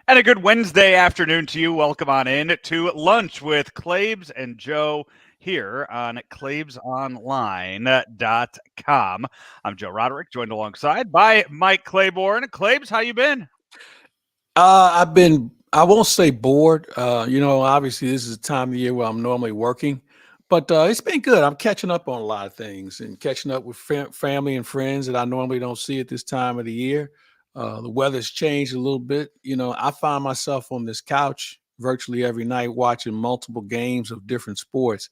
And a good Wednesday afternoon to you. Welcome on in to lunch with Claibs and Joe here on claibsonline.com. I'm Joe Roderick, joined alongside by Mike Claiborne. Claibs, how you been? I won't say bored. Obviously this is the time of the year where I'm normally working, but it's been good. I'm catching up on a lot of things and catching up with family and friends that I normally don't see at this time of the year. The weather's changed a little bit. I find myself on this couch virtually every night watching multiple games of different sports.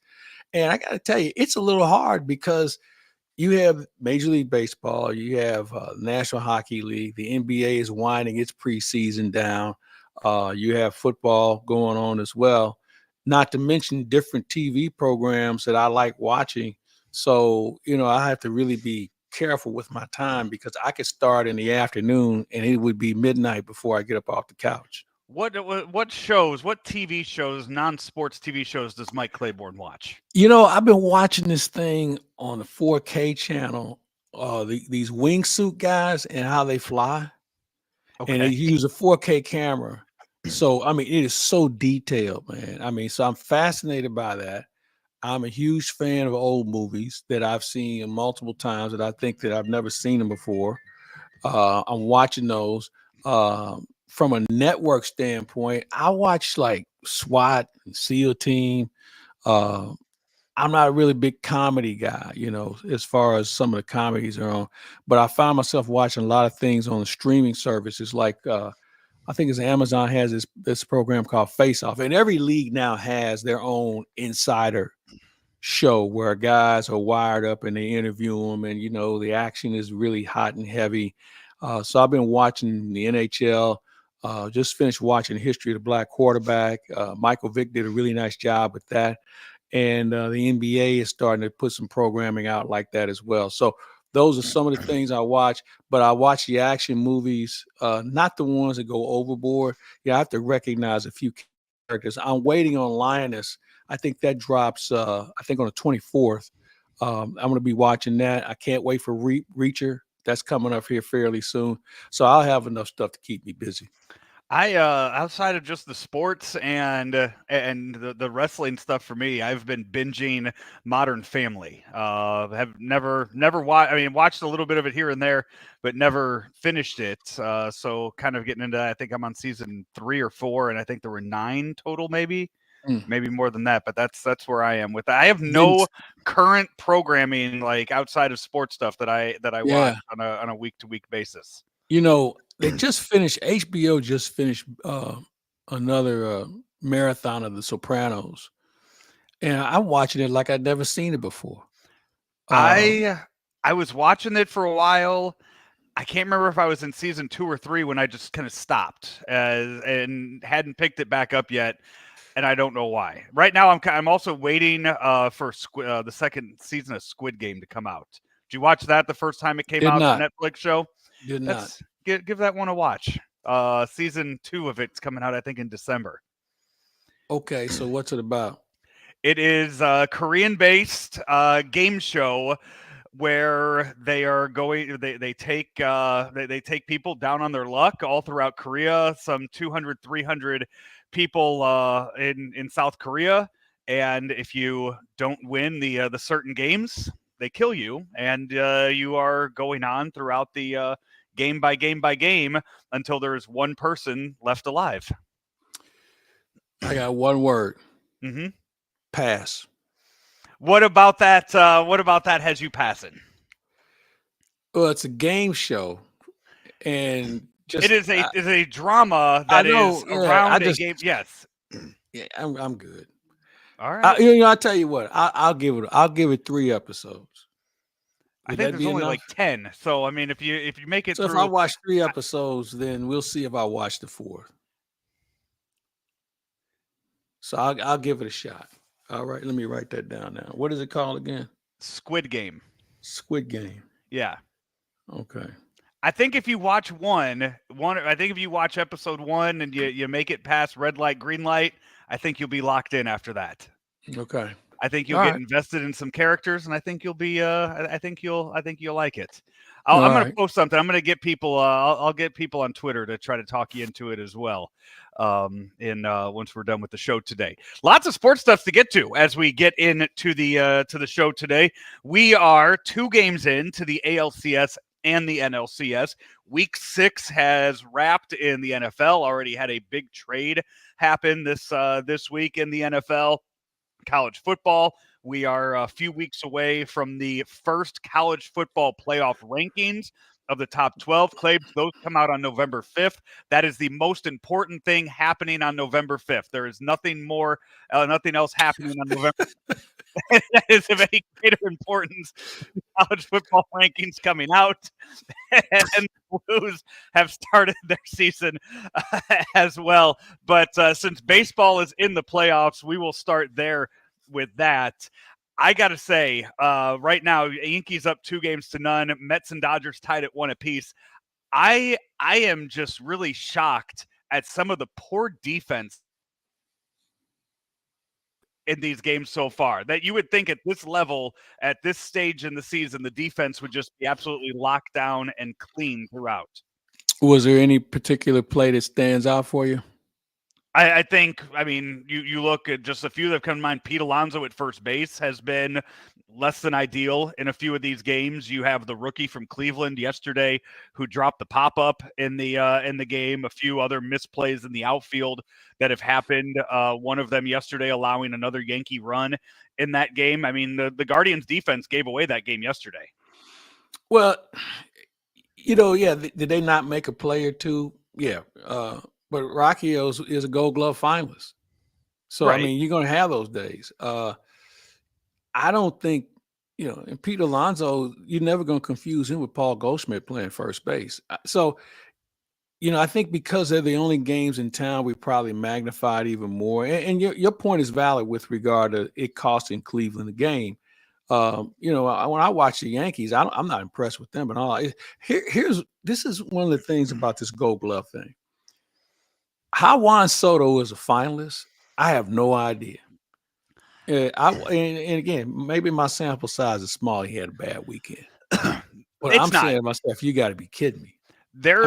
And I got to tell you, it's a little hard because you have Major League Baseball, you have National Hockey League, the NBA is winding its preseason down. You have football going on as well, not to mention different TV programs that I like watching. So, I have to really be careful with my time because I could start in the afternoon and it would be midnight before I get up off the couch. What shows, what TV shows, non-sports TV shows does Mike Claiborne watch? I've been watching this thing on the 4K channel, these wingsuit guys and how they fly. And they Okay. use a 4K camera. So, I mean, it is so detailed, man. I mean, so I'm fascinated by that. I'm a huge fan of old movies that I've seen multiple times that I think that I've never seen them before. I'm watching those. From a network standpoint, I watch like SWAT and SEAL Team. Uh, I'm not a really big comedy guy, as far as some of the comedies are on, but I find myself watching a lot of things on the streaming services like I think it's Amazon has this program called Face Off, and every league now has their own insider show where guys are wired up and they interview them, and the action is really hot and heavy. So I've been watching the NHL. Just finished watching History of the Black Quarterback. Michael Vick did a really nice job with that, and the NBA is starting to put some programming out like that as well. So those are some of the things I watch, but I watch the action movies, not the ones that go overboard. Yeah, I have to recognize a few characters. I'm waiting on Lioness. I think that drops, I think on the 24th. I'm going to be watching that. I can't wait for Reacher. That's coming up here fairly soon. So I'll have enough stuff to keep me busy. I outside of just the sports and the wrestling stuff for me, I've been binging Modern Family. Have never watched. I mean, watched a little bit of it here and there, but never finished it. So kind of getting into that. I think I'm on season 3 or 4, and I think there were 9 total, Mm. maybe more than that. But that's where I am with that. I have no Vince, current programming like outside of sports stuff that I watch yeah. on a week to week basis. They just finished, HBO just finished another marathon of The Sopranos. And I'm watching it like I'd never seen it before. Uh, I I was watching it for a while. I can't remember if I was in season 2 or 3 when I just kind of stopped and hadn't picked it back up yet, and I don't know why. Right now, I'm also waiting for the second season of Squid Game to come out. Did you watch that the first time it came did out? The not, Netflix show. did not. That's give that one a watch. Season 2 of it's coming out, I think, in December. Okay, so what's it about? It is a Korean-based game show where they are going. They take people down on their luck all throughout Korea. Some 200, 300 people in South Korea, and if you don't win the certain games, they kill you, and you are going on throughout the game by game by game until there is one person left alive. I got one word: Hmm. pass. What about that? What about that has you passing? Well, it's a game show, and It just is a drama I that know, is yeah. I around a just game. Yes. yeah, I'm good. All right. I tell you what, I'll give it 3 episodes. I Would think that there's be only like enough? 10. So I mean, if you make it So if I through, watch 3 episodes, then we'll see if I watch the fourth. So I'll give it a shot. All right, let me write that down now. What is it called again? Squid Game. Squid Game. Yeah. Okay. I think if you watch I think if you watch episode 1 and you make it past red light, green light, I think you'll be locked in after that. Okay. I think you'll All get right. invested in some characters, and I think you'll be I think you'll like it. I'm All going to right. post something. I'm going to get people. I'll get people on Twitter to try to talk you into it as well. In once we're done with the show today, lots of sports stuff to get to as we get into the show today. We are 2 games into the ALCS and the NLCS. Week 6 has wrapped in the NFL. Already had a big trade happen this week in the NFL. College football. We are a few weeks away from the first college football playoff rankings of the top 12. Claibs, those come out on November 5th. That is the most important thing happening on November 5th. There is nothing else happening on November. That is of any greater importance. College football rankings coming out, and the Blues have started their season as well. But since baseball is in the playoffs, we will start there with that. I got to say, right now, Yankees up 2-0. Mets and Dodgers tied at 1 apiece. I am just really shocked at some of the poor defense in these games so far, that you would think at this level, at this stage in the season, the defense would just be absolutely locked down and clean throughout. Was there any particular play that stands out for you? I think, I mean, you look at just a few that have come to mind. Pete Alonso at first base has been less than ideal in a few of these games. You have the rookie from Cleveland yesterday who dropped the pop-up in the game. A few other misplays in the outfield that have happened. One of them yesterday allowing another Yankee run in that game. I mean, the Guardians defense gave away that game yesterday. Well, yeah, did they not make a play or two? Yeah. But Rocky is a Gold Glove finalist. So, Right. I mean, you're going to have those days. I don't think, and Pete Alonso, you're never going to confuse him with Paul Goldschmidt playing first base. So, I think because they're the only games in town, we probably magnified even more. And your point is valid with regard to it costing Cleveland the game. When I watch the Yankees, I'm not impressed with them at all. This is one of the things about this Gold Glove thing. How Juan Soto is a finalist, I have no idea. And again, maybe my sample size is small. He had a bad weekend, but I'm saying to myself, you got to be kidding me.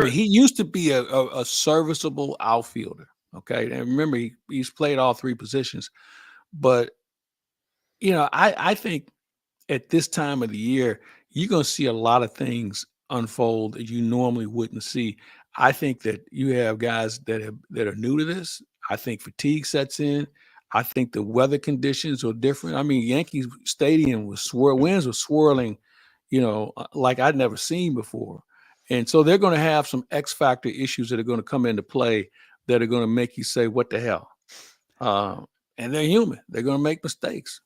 He used to be a serviceable outfielder. Okay, and remember he's played all 3 positions, but I think at this time of the year, you're going to see a lot of things unfold that you normally wouldn't see. I think that you have guys that are new to this. I think fatigue sets in. I think the weather conditions are different. I mean, Yankees Stadium winds were swirling, like I'd never seen before. And so they're going to have some X factor issues that are going to come into play that are going to make you say, what the hell? And they're human. They're going to make mistakes.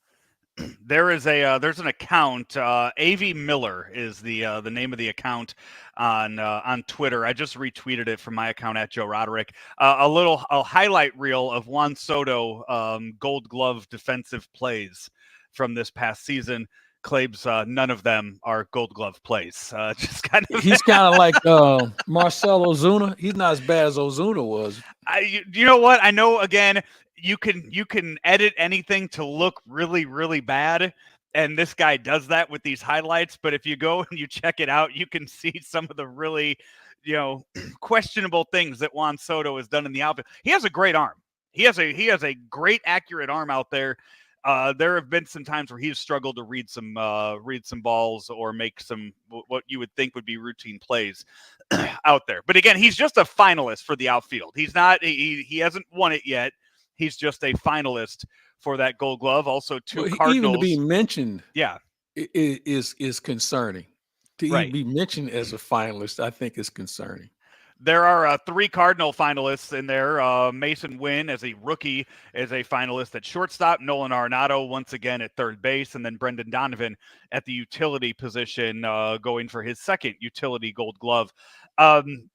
There's an account. AV Miller is the name of the account on Twitter. I just retweeted it from my account at Joe Roderick. A highlight reel of Juan Soto Gold Glove defensive plays from this past season. Claibs, none of them are Gold Glove plays. Just kind of. He's kind of like Marcell Ozuna. He's not as bad as Ozuna was. You know what? I know. Again, you can edit anything to look really, really bad, and this guy does that with these highlights. But if you go and you check it out, you can see some of the really, questionable things that Juan Soto has done in the outfield. He has a great arm. He has a great, accurate arm out there. There have been some times where he's struggled to read some balls or make some what you would think would be routine plays out there. But again, he's just a finalist for the outfield. He's not. He hasn't won it yet. He's just a finalist for that Gold Glove. Also, 2 Cardinals. Even to be mentioned, yeah, is concerning. To even be mentioned as a finalist, I think is concerning. There are 3 Cardinal finalists in there. Mason Wynn as a rookie is a finalist at shortstop. Nolan Arenado once again at third base, and then Brendan Donovan at the utility position, going for his second utility Gold Glove.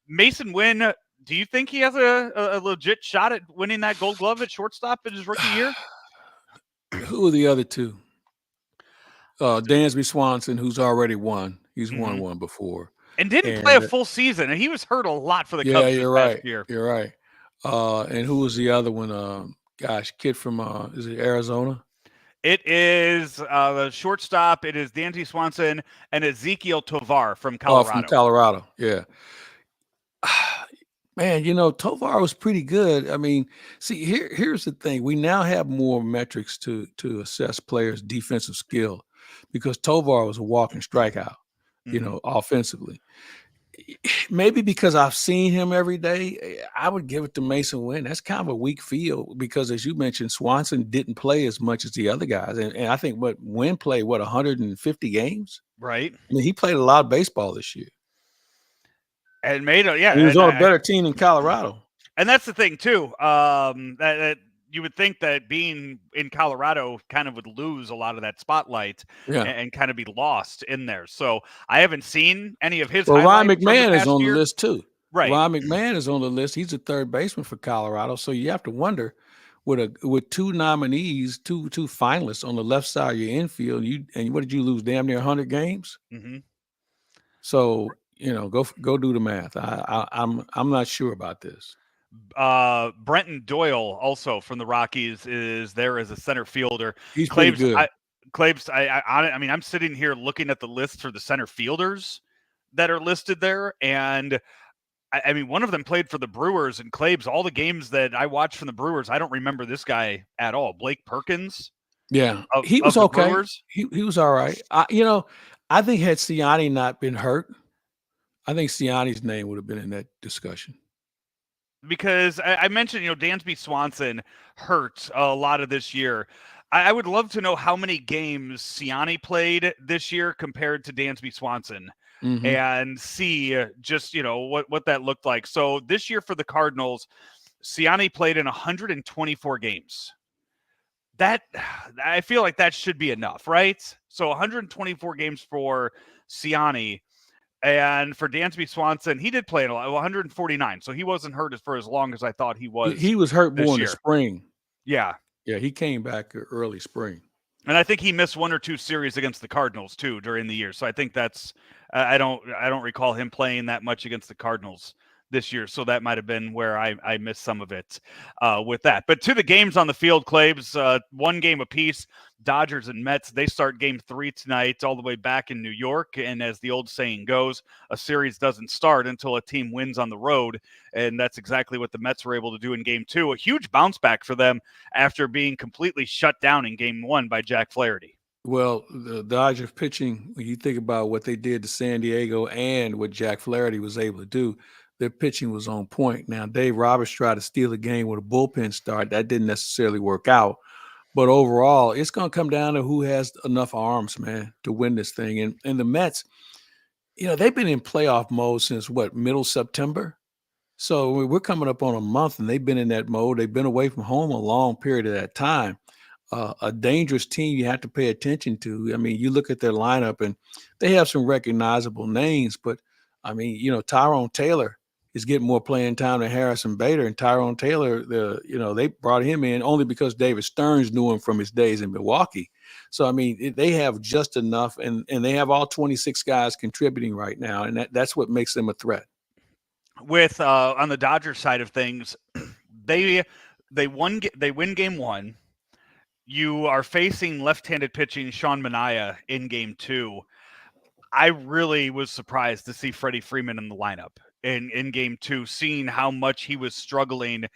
Mason Wynn, do you think he has a legit shot at winning that Gold Glove at shortstop in his rookie year? Who are the other 2? Dansby Swanson, who's already won. He's won one before. And didn't play a full season, and he was hurt a lot for the Cubs this past year. You're right. And who was the other one? Kid from is it Arizona? It is the shortstop. It is Dansby Swanson and Ezekiel Tovar from Oh, from Colorado. Colorado. Yeah. Man, Tovar was pretty good. I mean, see, here's the thing. We now have more metrics to assess players' defensive skill because Tovar was a walking strikeout, Mm-hmm. offensively. Maybe because I've seen him every day, I would give it to Mason Wynn. That's kind of a weak field because, as you mentioned, Swanson didn't play as much as the other guys, and I think Wynn played 150 games. Right. I mean, he played a lot of baseball this year. And made a He yeah, was on a better team than Colorado. and that's the thing too. That you would think that being in Colorado kind of would lose a lot of that spotlight Yeah. and kind of be lost in there. So I haven't seen any of his Well, Ryan highlights from the McMahon is past on the year. list too. Right. Ryan McMahon is on the list. He's a third baseman for Colorado. So you have to wonder with two nominees, two finalists on the left side of your infield, and what did you lose? Damn near 100 games. Mm-hmm. So go do the math. I'm not sure about this. Brenton Doyle, also from the Rockies, is there as a center fielder. He's pretty good. I mean, I'm sitting here looking at the list for the center fielders that are listed there, and I mean, one of them played for the Brewers, and Claibs, all the games that I watched from the Brewers, I don't remember this guy at all. Blake Perkins Yeah, he was of the okay. Brewers. He was all right. I think had Siani not been hurt, I think Siani's name would have been in that discussion. Because I mentioned, Dansby Swanson hurt a lot of this year. I would love to know how many games Siani played this year compared to Dansby Swanson. Mm-hmm. And see just what that looked like. So this year for the Cardinals, Siani played in 124 games. That I feel like that should be enough, right? So 124 games for Siani, and for Dansby Swanson, he did play in 149, so he wasn't hurt for as long as I thought he was. He was hurt more this in the year. spring. Yeah. Yeah, he came back early spring. And I think he missed one or two series against the Cardinals too during the year. So I think that's I don't recall him playing that much against the Cardinals this year. So that might have been where I missed some of it with that. But to the games on the field, Claibs, one game apiece. Dodgers and Mets, they start game 3 tonight all the way back in New York. And as the old saying goes, a series doesn't start until a team wins on the road. And that's exactly what the Mets were able to do in game 2. A huge bounce back for them after being completely shut down in game 1 by Jack Flaherty. Well, the Dodgers pitching, when you think about what they did to San Diego and what Jack Flaherty was able to do, their pitching was on point. Now, Dave Roberts tried to steal the game with a bullpen start. That didn't necessarily work out. But overall, it's going to come down to who has enough arms, man, to win this thing. And the Mets, they've been in playoff mode since middle September? So we're coming up on a month, and they've been in that mode. They've been away from home a long period of that time. A dangerous team you have to pay attention to. I mean, you look at their lineup, and they have some recognizable names, but, I mean, Tyrone Taylor is getting more playing time than Harrison Bader, and Tyrone Taylor, they brought him in only because David Stearns knew him from his days in Milwaukee. So, I mean, they have just enough, and they have all 26 guys contributing right now, and that's what makes them a threat. With on the Dodgers side of things, they win game 1. You are facing left-handed pitching Sean Manaea in game 2. I really was surprised to see Freddie Freeman in the lineup in game 2, seeing how much he was struggling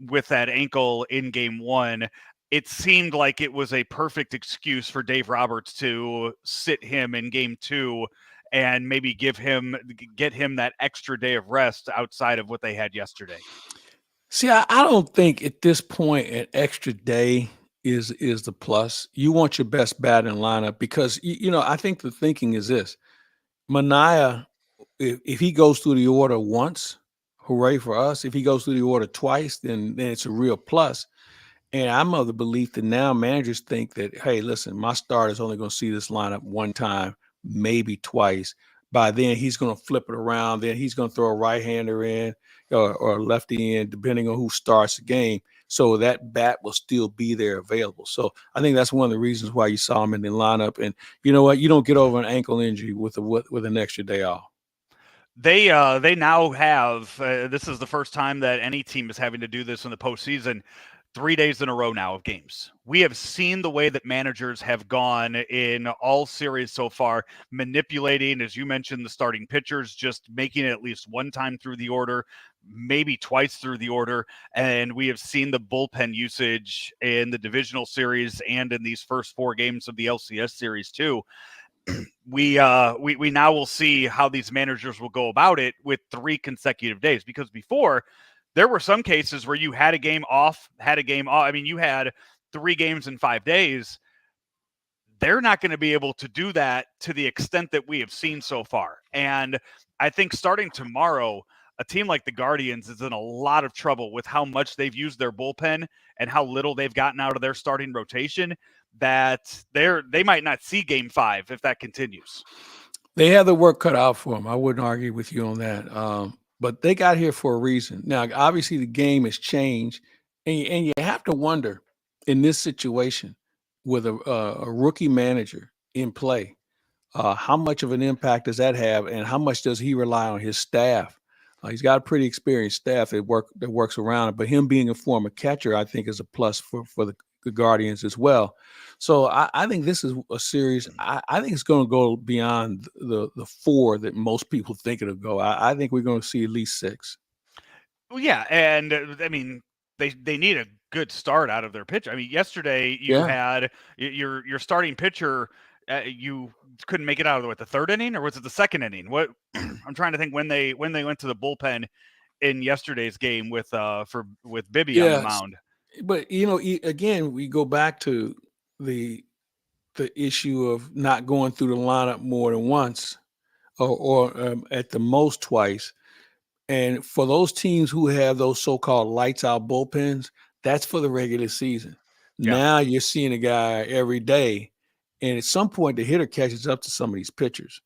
with that ankle in game 1. It seemed like it was a perfect excuse for Dave Roberts to sit him in game 2 and maybe get him that extra day of rest outside of what they had yesterday. See, I don't think at this point an extra day is the plus. You want your best batting lineup because I think the thinking is this: Manaea, if he goes through the order once, hooray for us. If he goes through the order twice, then it's a real plus. And I'm of the belief that now managers think that, hey, listen, my starter is only going to see this lineup one time, maybe twice. By then, he's going to flip it around. Then he's going to throw a right-hander in or a lefty in, depending on who starts the game. So that bat will still be there available. So I think that's one of the reasons why you saw him in the lineup. And you know what? You don't get over an ankle injury with an extra day off. They now have this is the first time that any team is having to do this in the postseason. 3 days in a row now of games. We have seen the way that managers have gone in all series so far, manipulating, as you mentioned, the starting pitchers, just making it at least one time through the order, maybe twice through the order. And we have seen the bullpen usage in the divisional series and in these first 4 games of the LCS series too. We now will see how these managers will go about it with 3 consecutive days, because before there were some cases where you had a game off. I mean, you had 3 games in 5 days. They're not going to be able to do that to the extent that we have seen so far. And I think starting tomorrow, a team like the Guardians is in a lot of trouble with how much they've used their bullpen and how little they've gotten out of their starting rotation, that they might not see game 5 if that continues. They have the work cut out for them. I wouldn't argue with you on that. But they got here for a reason. Now, obviously, the game has changed, and you have to wonder in this situation with a rookie manager in play, how much of an impact does that have, and how much does he rely on his staff? He's got a pretty experienced staff that works around it, but him being a former catcher, I think, is a plus for the Guardians as well. So I think this is a series. I think it's going to go beyond the 4 that most people think it'll go. I think we're going to see at least 6. Well, yeah, and I mean, they need a good start out of their pitch. I mean, yesterday you had your starting pitcher. You couldn't make it out of the 3rd inning, or was it the 2nd inning? What I'm trying to think when they went to the bullpen in yesterday's game with Bibby on the mound. But again, we go back to the issue of not going through the lineup more than once, or at the most twice. And for those teams who have those so-called lights out bullpens, that's for the regular season. Yeah. Now you're seeing a guy every day, and at some point the hitter catches up to some of these pitchers.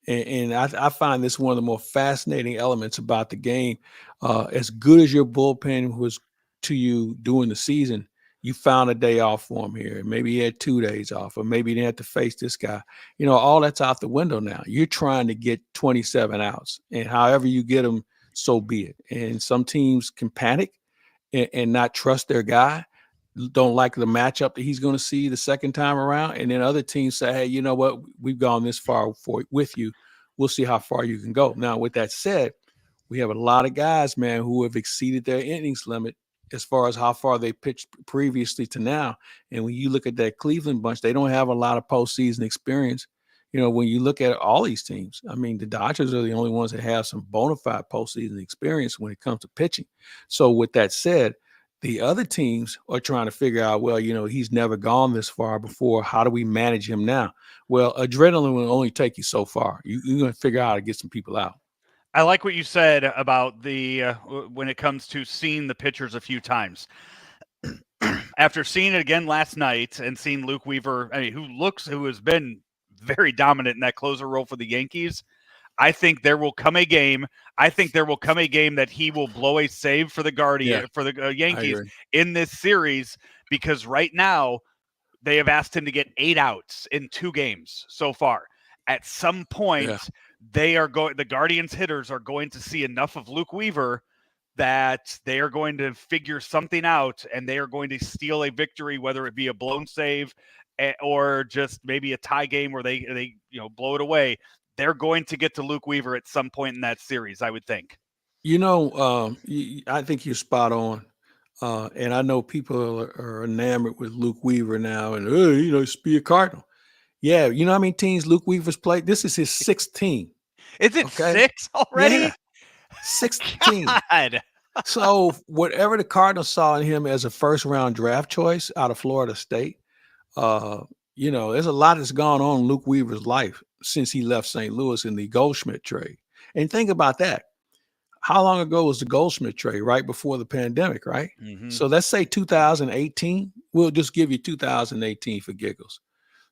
And I find this one of the more fascinating elements about the game. As good as your bullpen was to you during the season, you found a day off for him here. Maybe he had 2 days off, or maybe he didn't have to face this guy. All that's out the window now. You're trying to get 27 outs, and however you get them, so be it. And some teams can panic and not trust their guy, don't like the matchup that he's going to see the second time around. And then other teams say, hey, you know what? We've gone this far with you. We'll see how far you can go. Now, with that said, we have a lot of guys, man, who have exceeded their innings limit as far as how far they pitched previously to now. And when you look at that Cleveland bunch, they don't have a lot of postseason experience. When you look at all these teams, I mean, the Dodgers are the only ones that have some bona fide postseason experience when it comes to pitching. So with that said, the other teams are trying to figure out, well, he's never gone this far before. How do we manage him now? Well, adrenaline will only take you so far. You're going to figure out how to get some people out. I like what you said about when it comes to seeing the pitchers a few times. After seeing it again last night and seeing Luke Weaver, who has been very dominant in that closer role for the Yankees, I think there will come a game. That he will blow a save for the Yankees in this series, because right now they have asked him to get 8 outs in 2 games so far. At some point, the Guardians hitters are going to see enough of Luke Weaver that they are going to figure something out, and they are going to steal a victory, whether it be a blown save or just maybe a tie game where they blow it away. They're going to get to Luke Weaver at some point in that series, I would think. I think you're spot on. And I know people are enamored with Luke Weaver now, and be a Cardinal. Yeah, you know how many teams Luke Weaver's played? This is his 6th team. Is it 6 already? Yeah, 6th team. So whatever the Cardinals saw in him as a first-round draft choice out of Florida State, there's a lot that's gone on in Luke Weaver's life since he left St. Louis in the Goldschmidt trade. And think about that. How long ago was the Goldschmidt trade? Right before the pandemic, right? Mm-hmm. So let's say 2018. We'll just give you 2018 for giggles.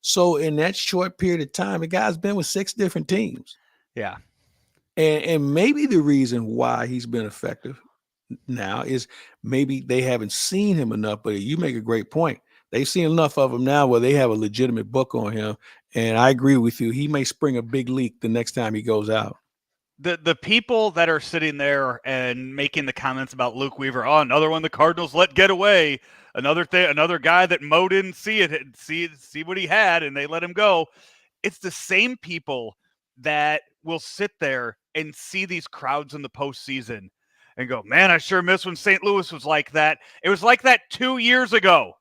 So in that short period of time, the guy's been with 6 different teams. Yeah. And maybe the reason why he's been effective now is maybe they haven't seen him enough, but you make a great point. They've seen enough of him now where they have a legitimate book on him. And I agree with you. He may spring a big leak the next time he goes out. the people that are sitting there and making the comments about Luke Weaver, oh, another one the Cardinals let get away, another guy that Mo didn't see what he had, and they let him go. It's the same people that will sit there and see these crowds in the postseason and go, man, I sure miss when St. Louis was like that. It was like that 2 years ago.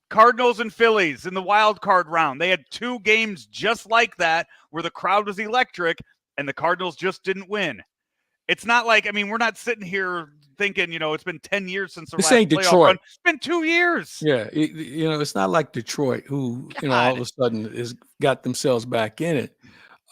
Cardinals and Phillies in the wild card round. They had 2 games just like that where the crowd was electric and the Cardinals just didn't win. It's not like, I mean, we're not sitting here thinking, it's been 10 years since the This last ain't playoff run. Detroit. It's been 2 years. Yeah, it's not like Detroit, who all of a sudden is got themselves back in it.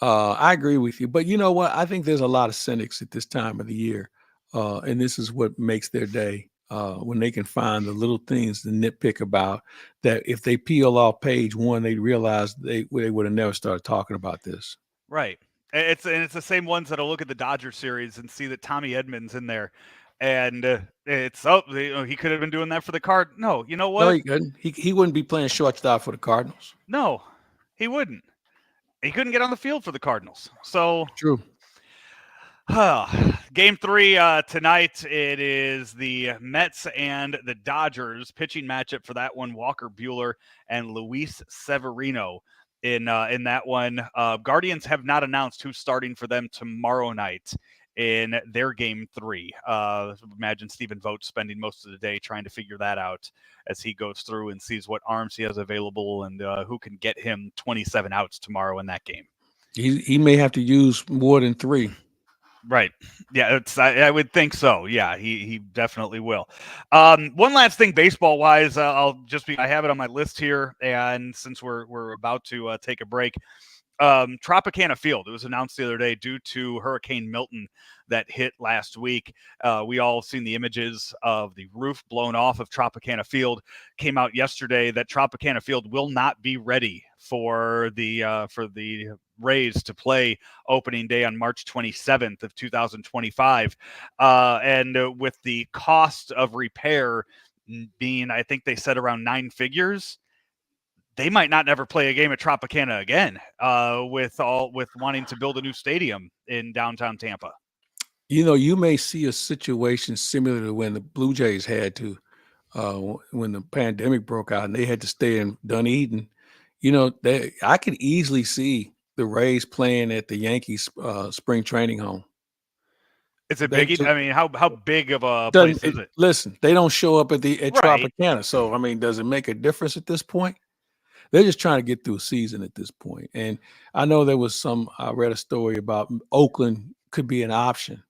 I agree with you, but you know what? I think there's a lot of cynics at this time of the year, and this is what makes their day when they can find the little things to nitpick about. That if they peel off page 1, they realize they would have never started talking about this. Right. It's the same ones that'll look at the Dodger series and see that Tommy Edmonds in there, and he could have been doing that for the Card. No, you know No, what? he couldn't. He wouldn't be playing shortstop for the Cardinals. No, he wouldn't. He couldn't get on the field for the Cardinals. So True. Game 3 tonight. It is the Mets and the Dodgers pitching matchup for that one. Walker Buehler and Luis Severino in that one. Guardians have not announced who's starting for them tomorrow night in their Game 3. Imagine Stephen Vogt spending most of the day trying to figure that out as he goes through and sees what arms he has available and who can get him 27 outs tomorrow in that game. He may have to use more than 3. Right. Yeah, I would think so. Yeah, he definitely will. One last thing, baseball wise, I have it on my list here, and since we're about to take a break, Tropicana Field. It was announced the other day due to Hurricane Milton that hit last week. We all seen the images of the roof blown off of Tropicana Field. Came out yesterday that Tropicana Field will not be ready for the Rays to play opening day on March 27th of 2025. And with the cost of repair being, I think they said around 9 figures, they might not never play a game at Tropicana again, with wanting to build a new stadium in downtown Tampa. You may see a situation similar to when the Blue Jays had to, when the pandemic broke out and they had to stay in Dunedin. I could easily see the Rays playing at the Yankees spring training home. It's a big. I mean, how big of a place is it? Listen, they don't show up at Right. Tropicana, so I mean, does it make a difference at this point? They're just trying to get through a season at this point. And I know there was I read a story about Oakland could be an option.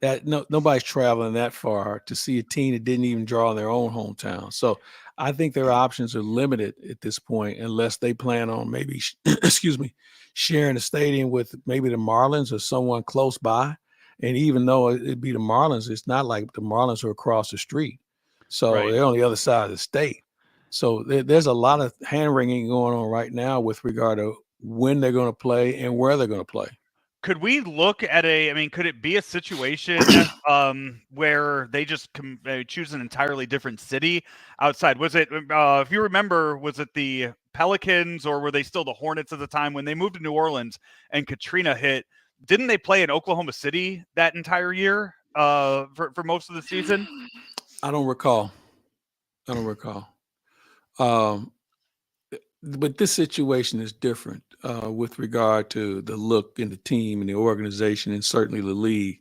That nobody's traveling that far to see a team that didn't even draw in their own hometown. So I think their options are limited at this point, unless they plan on maybe, sharing a stadium with maybe the Marlins or someone close by. And even though it'd be the Marlins, it's not like the Marlins are across the street. So Right. they're on the other side of the state. So there's a lot of hand-wringing going on right now with regard to when they're going to play and where they're going to play. Could we look at could it be a situation where they just choose an entirely different city outside? Was it, if you remember, was it the Pelicans or were they still the Hornets at the time when they moved to New Orleans and Katrina hit? Didn't they play in Oklahoma City that entire year for most of the season? I don't recall. But this situation is different with regard to the look in the team and the organization and certainly the league.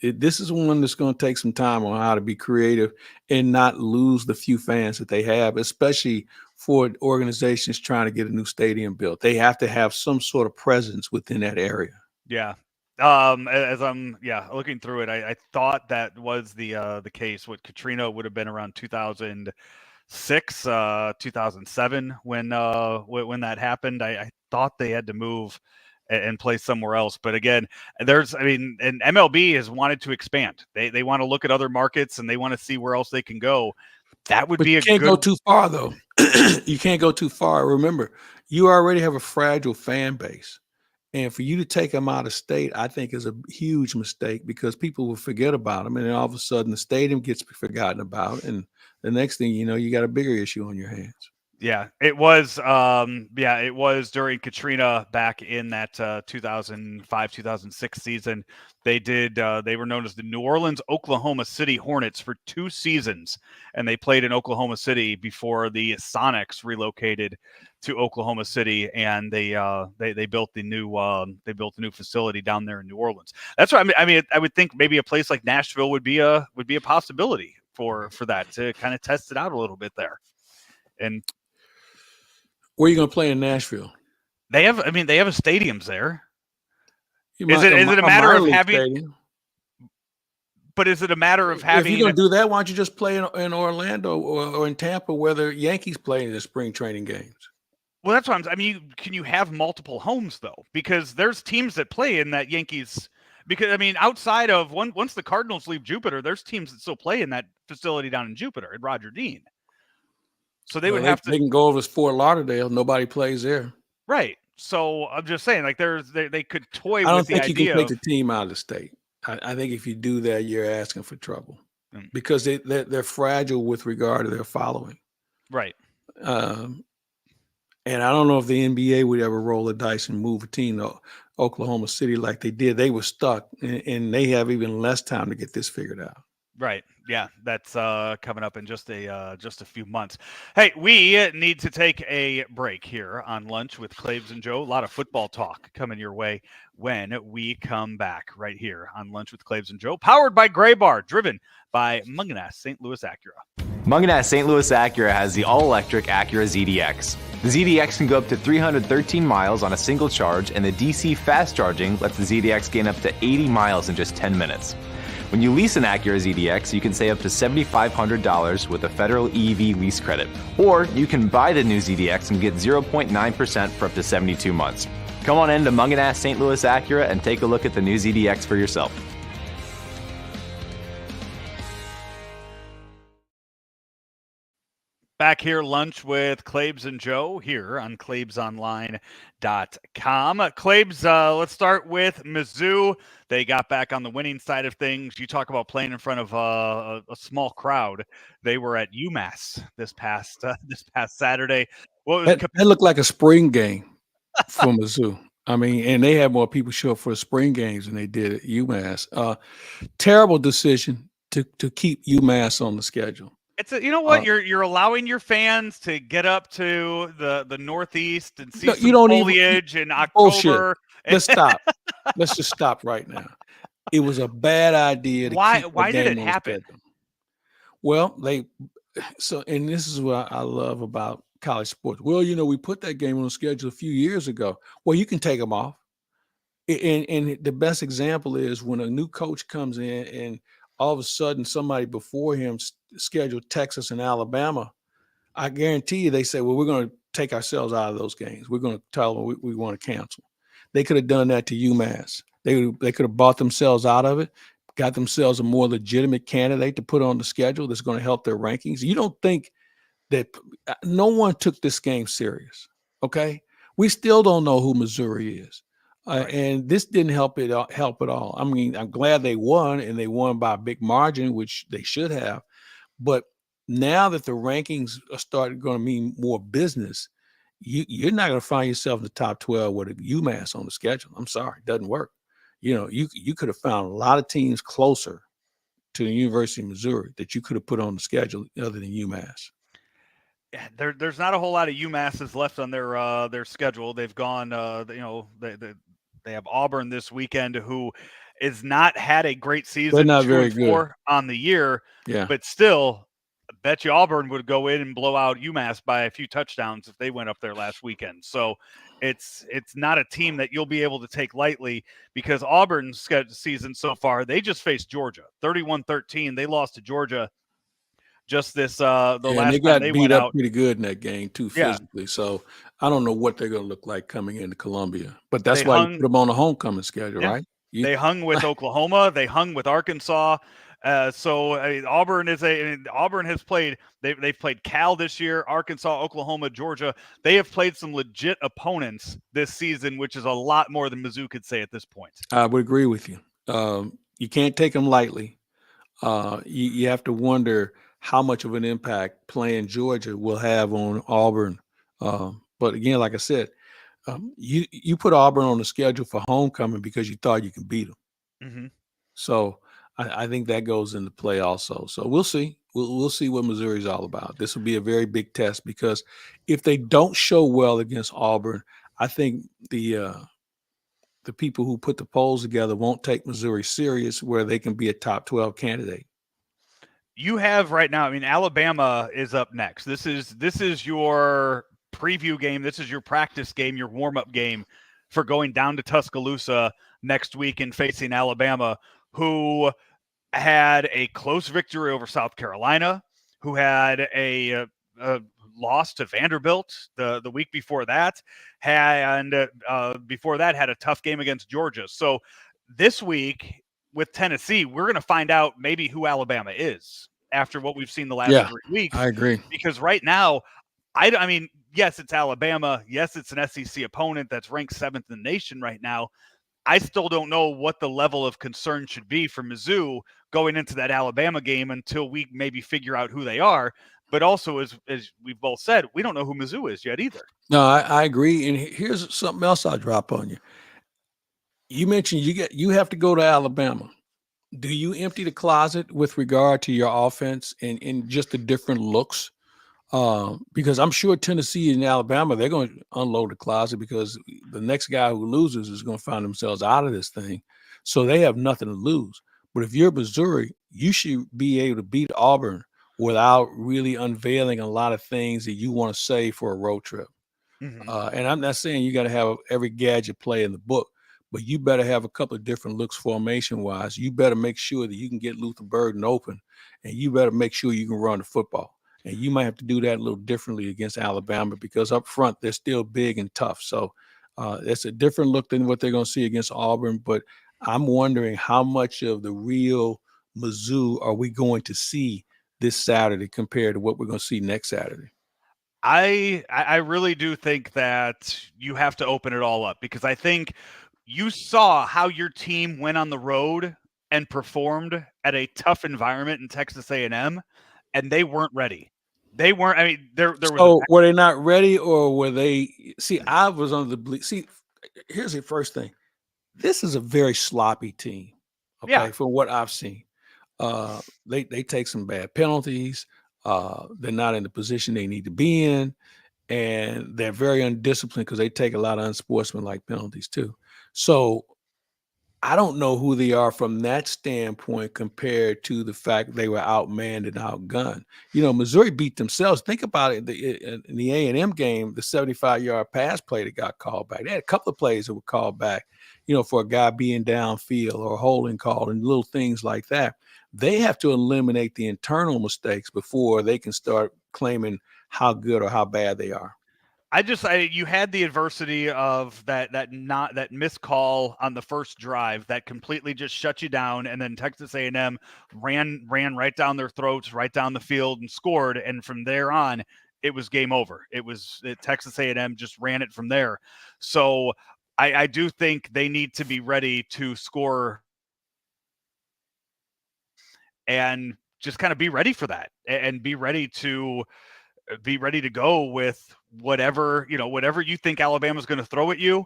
This is one that's going to take some time on how to be creative and not lose the few fans that they have, especially for organizations trying to get a new stadium built. They have to have some sort of presence within that area. Yeah. As I'm looking through it, I thought that was the case. What Katrina would have been around 2006, 2007 when that happened. I thought they had to move and play somewhere else. But again, and MLB has wanted to expand. They want to look at other markets and they want to see where else they can go. That would be a good. You can't go too far though. You can't go too far. Remember, you already have a fragile fan base. And for you to take them out of state, I think is a huge mistake because people will forget about them. And then all of a sudden the stadium gets forgotten about. And the next thing you know, you got a bigger issue on your hands. Yeah, it was. Yeah, it was during Katrina back in that 2005, 2006 season. They did. They were known as the New Orleans Oklahoma City Hornets for 2 seasons, and they played in Oklahoma City before the Sonics relocated to Oklahoma City, and they built the new facility down there in New Orleans. That's what I mean. I would think maybe a place like Nashville would be a possibility for that to kind of test it out a little bit there. And Where are you going to play in Nashville? they have, I mean, they have a stadiums there. Is it a matter of having? Stadium. But is it a matter of having? If you're going to do that, why don't you just play in Orlando or in Tampa, where the Yankees play in the spring training games? Well, that's what I mean. Can you have multiple homes though? Because there's teams that play in that Yankees. Because I mean, outside of once the Cardinals leave Jupiter, there's teams that still play in that facility down in Jupiter at Roger Dean. So they would have to. They can go over to Fort Lauderdale. Nobody plays there. Right. So I'm just saying, like, they could toy with the idea. I don't think you can take the team out of the state. I think if you do that, you're asking for trouble because they're fragile with regard to their following. Right. And I don't know if the NBA would ever roll the dice and move a team to Oklahoma City like they did. They were stuck, and they have even less time to get this figured out. Right. Yeah, that's coming up in just a few months. Hey, we need to take a break here on Lunch with Claibs and Joe. A lot of football talk coming your way when we come back right here on Lunch with Claibs and Joe, powered by Gray Bar, driven by Mungenast St. Louis Acura. Mungenast St. Louis Acura has the all-electric Acura ZDX. The ZDX can go up to 313 miles on a single charge, and the DC fast charging lets the ZDX gain up to 80 miles in just 10 minutes. When you lease an Acura ZDX, you can save up to $7,500 with a federal EV lease credit. Or you can buy the new ZDX and get 0.9% for up to 72 months. Come on in to Mungenast St. Louis Acura and take a look at the new ZDX for yourself. Back here, Lunch with Claibs and Joe here on ClaibsOnline.com. Claibs, let's start with Mizzou. They got back on the winning side of things. You talk about playing in front of a small crowd. They were at UMass this past Saturday. That looked like a spring game for Mizzou. I mean, and they had more people show up for the spring games than they did at UMass. Terrible decision to keep UMass on the schedule. It's you know what, you're allowing your fans to get up to the Northeast and see some foliage in October. Let's stop. Let's just stop right now. It was a bad idea. Why did it happen? Well, and this is what I love about college sports. Well, we put that game on the schedule a few years ago. Well, you can take them off. And the best example is when a new coach comes in and all of a sudden somebody before him scheduled Texas and Alabama. I guarantee you they say, well, we're going to take ourselves out of those games. We're going to tell them we want to cancel. They could have done that to UMass. They could have bought themselves out of it, got themselves a more legitimate candidate to put on the schedule that's going to help their rankings. You don't think that no one took this game serious, okay? We still don't know who Missouri is. Right. And this didn't help at all. I mean, I'm glad they won, and they won by a big margin, which they should have. But now that the rankings are starting going to mean more business, you're not going to find yourself in the top 12 with a UMass on the schedule. I'm sorry, it doesn't work. You could have found a lot of teams closer to the University of Missouri that you could have put on the schedule other than UMass. Yeah, there's not a whole lot of UMasses left on their schedule. They've gone, they have Auburn this weekend, who has not had a great season. They're not very good on the year. Yeah, but still, I bet you Auburn would go in and blow out UMass by a few touchdowns if they went up there last weekend. So it's not a team that you'll be able to take lightly, because Auburn's season so far, they just faced Georgia 31-13. They lost to Georgia just this last time they got beat up out pretty good in that game too, physically. Yeah. So I don't know what they're going to look like coming into Columbia, but that's why you put them on a homecoming schedule, right? They hung with Oklahoma. They hung with Arkansas. Auburn has played. They've played Cal this year, Arkansas, Oklahoma, Georgia. They have played some legit opponents this season, which is a lot more than Mizzou could say at this point. I would agree with you. You can't take them lightly. You have to wonder how much of an impact playing Georgia will have on Auburn. But again, like I said, you put Auburn on the schedule for homecoming because you thought you could beat them. Mm-hmm. So I think that goes into play also. So we'll see. We'll see what Missouri's all about. This will be a very big test because if they don't show well against Auburn, I think the people who put the polls together won't take Missouri serious where they can be a top 12 candidate. You have right now, I mean, Alabama is up next. This is your preview game. This is your practice game, your warm-up game for going down to Tuscaloosa next week and facing Alabama, who had a close victory over South Carolina, who had a loss to Vanderbilt the week before that, before that had a tough game against Georgia. So this week with Tennessee, we're going to find out maybe who Alabama is after what we've seen the last 3 weeks. I agree. Because right now, I mean, yes, it's Alabama. Yes, it's an SEC opponent that's ranked 7th in the nation right now. I still don't know what the level of concern should be for Mizzou going into that Alabama game until we maybe figure out who they are. But also, as we've both said, we don't know who Mizzou is yet either. No, I agree. And here's something else I'll drop on you. You mentioned you have to go to Alabama. Do you empty the closet with regard to your offense and just the different looks? Because I'm sure Tennessee and Alabama, they're going to unload the closet because the next guy who loses is going to find themselves out of this thing. So they have nothing to lose. But if you're Missouri, you should be able to beat Auburn without really unveiling a lot of things that you want to say for a road trip. Mm-hmm. And I'm not saying you got to have every gadget play in the book, but you better have a couple of different looks formation wise. You better make sure that you can get Luther Burden open, and you better make sure you can run the football. And you might have to do that a little differently against Alabama because up front, they're still big and tough. So it's a different look than what they're going to see against Auburn. But I'm wondering how much of the real Mizzou are we going to see this Saturday compared to what we're going to see next Saturday? I really do think that you have to open it all up because I think you saw how your team went on the road and performed at a tough environment in Texas A&M, and they weren't ready. They weren't. I mean, there was. So were they not ready, or were they? See, I was under the belief. See, here's the first thing. This is a very sloppy team. Okay, Yeah. from what I've seen, they take some bad penalties. They're not in the position they need to be in, and they're very undisciplined because they take a lot of unsportsmanlike penalties too. So I don't know who they are from that standpoint compared to the fact they were outmanned and outgunned. You know, Missouri beat themselves. Think about it in the A&M game, the 75-yard pass play that got called back. They had a couple of plays that were called back, you know, for a guy being downfield or a holding call and little things like that. They have to eliminate the internal mistakes before they can start claiming how good or how bad they are. You had the adversity of that missed call on the first drive that completely just shut you down, and then Texas A&M ran right down their throats, right down the field, and scored. And from there on, it was game over. Texas A&M just ran it from there. So I do think they need to be ready to score and just kind of be ready for that and be ready to go with whatever you think Alabama's going to throw at you.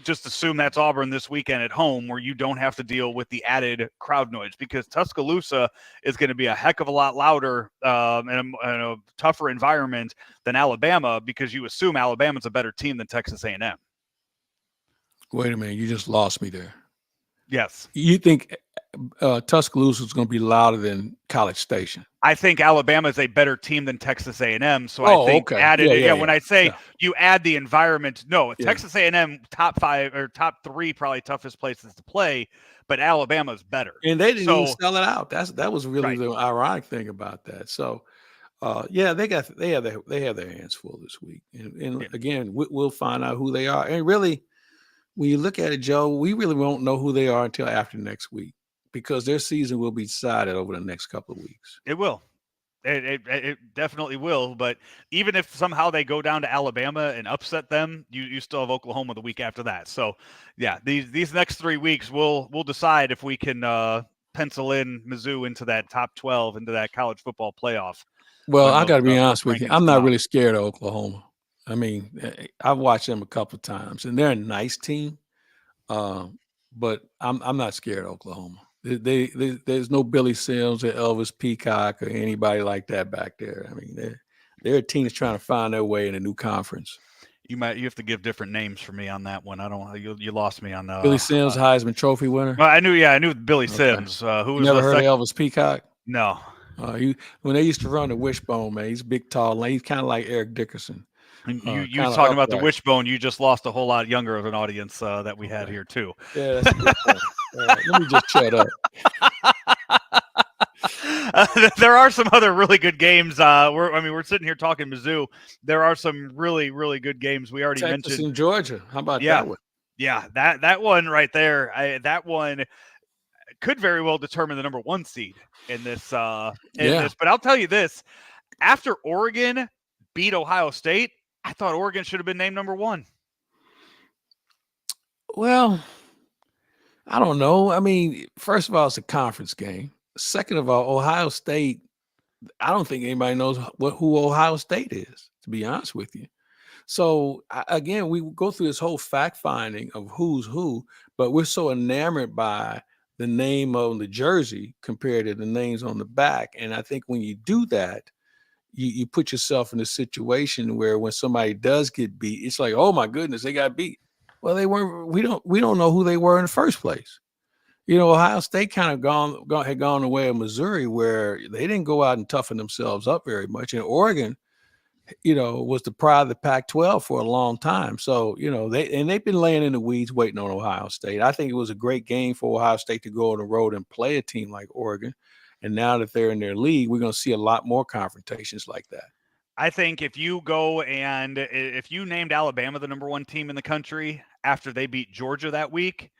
Just assume that's Auburn this weekend at home, where you don't have to deal with the added crowd noise, because Tuscaloosa is going to be a heck of a lot louder and a tougher environment than Alabama, because you assume Alabama's a better team than Texas A&M. Wait a minute, you just lost me there. Yes. You think Tuscaloosa is going to be louder than College Station? I think Alabama is a better team than Texas A&M. So I think when I say you add the environment, Texas A&M top 5 or top 3 probably toughest places to play, but Alabama's better. And they didn't even sell it out. That was really the ironic thing about that. So they have their hands full this week, and again we'll find out who they are. And really, when you look at it, Joe, we really won't know who they are until after next week, because their season will be decided over the next couple of weeks. It will. It definitely will. But even if somehow they go down to Alabama and upset them, you still have Oklahoma the week after that. So, yeah, these next 3 weeks we'll decide if we can pencil in Mizzou into that top 12, into that college football playoff. Well, I got to be honest with you. I'm not really really scared of Oklahoma. I mean, I've watched them a couple of times, and they're a nice team. But I'm not scared of Oklahoma. There's no Billy Sims or Elvis Peacock or anybody like that back there. I mean, they're a team that's trying to find their way in a new conference. You have to give different names for me on that one. I don't. You lost me on Billy Sims, Heisman Trophy winner. Well, I knew Billy Sims. Okay. Who you was never heard of Elvis Peacock? No. When they used to run the wishbone, man, he's big, tall. He's kind of like Eric Dickerson. You talking about the wishbone? You just lost a whole lot younger of an audience that we had here too. Yeah, that's a good point. All right, let me just shut up. There are some other really good games. We're sitting here talking Mizzou. There are some really, really good games. We already Texas mentioned and Georgia. How about that one? Yeah, that one right there. That one could very well determine the number 1 seed in this. But I'll tell you this: after Oregon beat Ohio State, I thought Oregon should have been named number 1. Well, I don't know. I mean, first of all, it's a conference game. Second of all, Ohio State, I don't think anybody knows who Ohio State is, to be honest with you. So, again, we go through this whole fact-finding of who's who, but we're so enamored by the name on the jersey compared to the names on the back. And I think when you do that, you put yourself in a situation where when somebody does get beat, it's like, oh my goodness, they got beat. Well, they weren't. We don't know who they were in the first place. You know, Ohio State kind of had gone the way of Missouri, where they didn't go out and toughen themselves up very much. And Oregon, was the pride of the Pac-12 for a long time. So, they've been laying in the weeds waiting on Ohio State. I think it was a great game for Ohio State to go on the road and play a team like Oregon. And now that they're in their league, we're going to see a lot more confrontations like that. I think if you named Alabama the number 1 team in the country after they beat Georgia that week,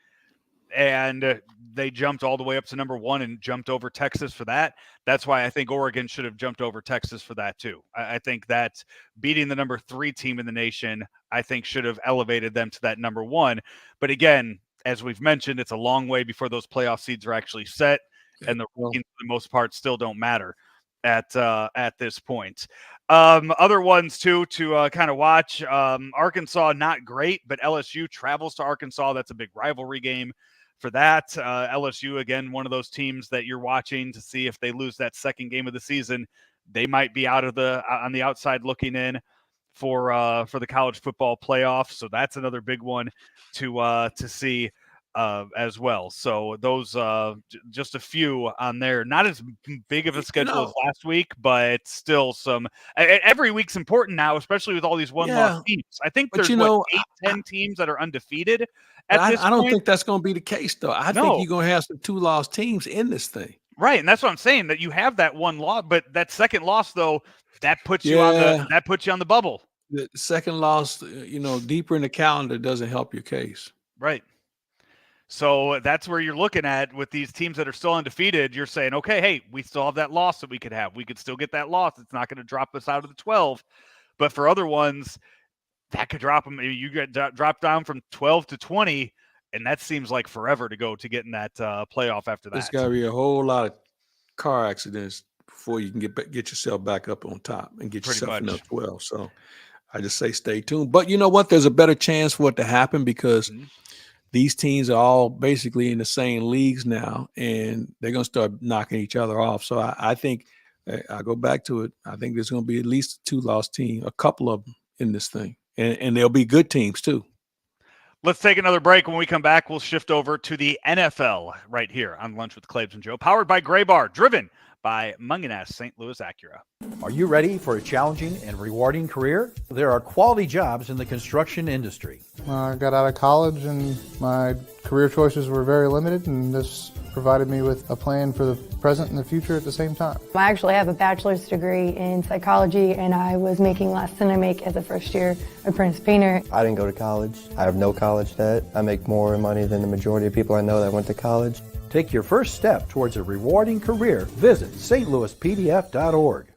and they jumped all the way up to number 1 and jumped over Texas for that. That's why I think Oregon should have jumped over Texas for that too. I think that beating the number 3 team in the nation, I think should have elevated them to that number 1. But again, as we've mentioned, it's a long way before those playoff seeds are actually set. And the rankings, for the most part, still don't matter at this point. Other ones too to kind of watch. Arkansas, not great, but LSU travels to Arkansas. That's a big rivalry game for that. LSU, again, one of those teams that you're watching to see if they lose that second game of the season, they might be on the outside looking in for the college football playoff. So that's another big one to see. As well. So those just a few on there. Not as big of a schedule as last week, but still some. Every week's important now, especially with all these one-loss teams. I think there's 8-10 teams that are undefeated at this point. I don't think that's going to be the case, though. I think you're going to have some 2-loss teams in this thing. Right, and that's what I'm saying, that you have that one loss, but that second loss, though, that puts you on the bubble. The second loss, deeper in the calendar doesn't help your case. Right. So that's where you're looking at with these teams that are still undefeated. You're saying, okay, hey, we still have that loss that we could have. We could still get that loss. It's not going to drop us out of the 12. But for other ones, that could drop them. You get dropped down from 12 to 20, and that seems like forever to go to get in that playoff after that. There's got to be a whole lot of car accidents before you can get yourself back up on top and get yourself in the 12. So I just say stay tuned. But you know what? There's a better chance for it to happen because these teams are all basically in the same leagues now, and they're going to start knocking each other off. So I think I go back to it. I think there's going to be at least a 2-loss team, a couple of them in this thing, and they'll be good teams too. Let's take another break. When we come back, we'll shift over to the NFL right here on Lunch with Claibs and Joe, powered by Gray Bar, driven by Munganess St. Louis Acura. Are you ready for a challenging and rewarding career? There are quality jobs in the construction industry. I got out of college and my career choices were very limited, and this provided me with a plan for the present and the future at the same time. I actually have a bachelor's degree in psychology, and I was making less than I make as a first-year apprentice painter. I didn't go to college. I have no college debt. I make more money than the majority of people I know that went to college. Take your first step towards a rewarding career. Visit stlouispdf.org.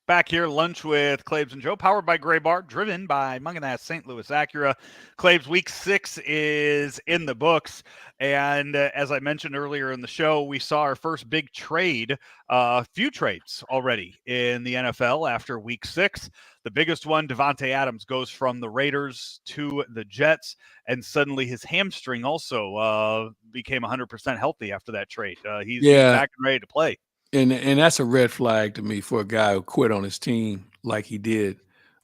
Back here, lunch with Claibs and Joe, powered by Gray Bar, driven by Munganast St. Louis Acura. Claibs Week 6 is in the books. And as I mentioned earlier in the show, we saw our first big trade, few trades already in the NFL after Week 6. The biggest one, Davante Adams goes from the Raiders to the Jets, and suddenly his hamstring also became 100% healthy after that trade. He's back and ready to play. And that's a red flag to me for a guy who quit on his team like he did.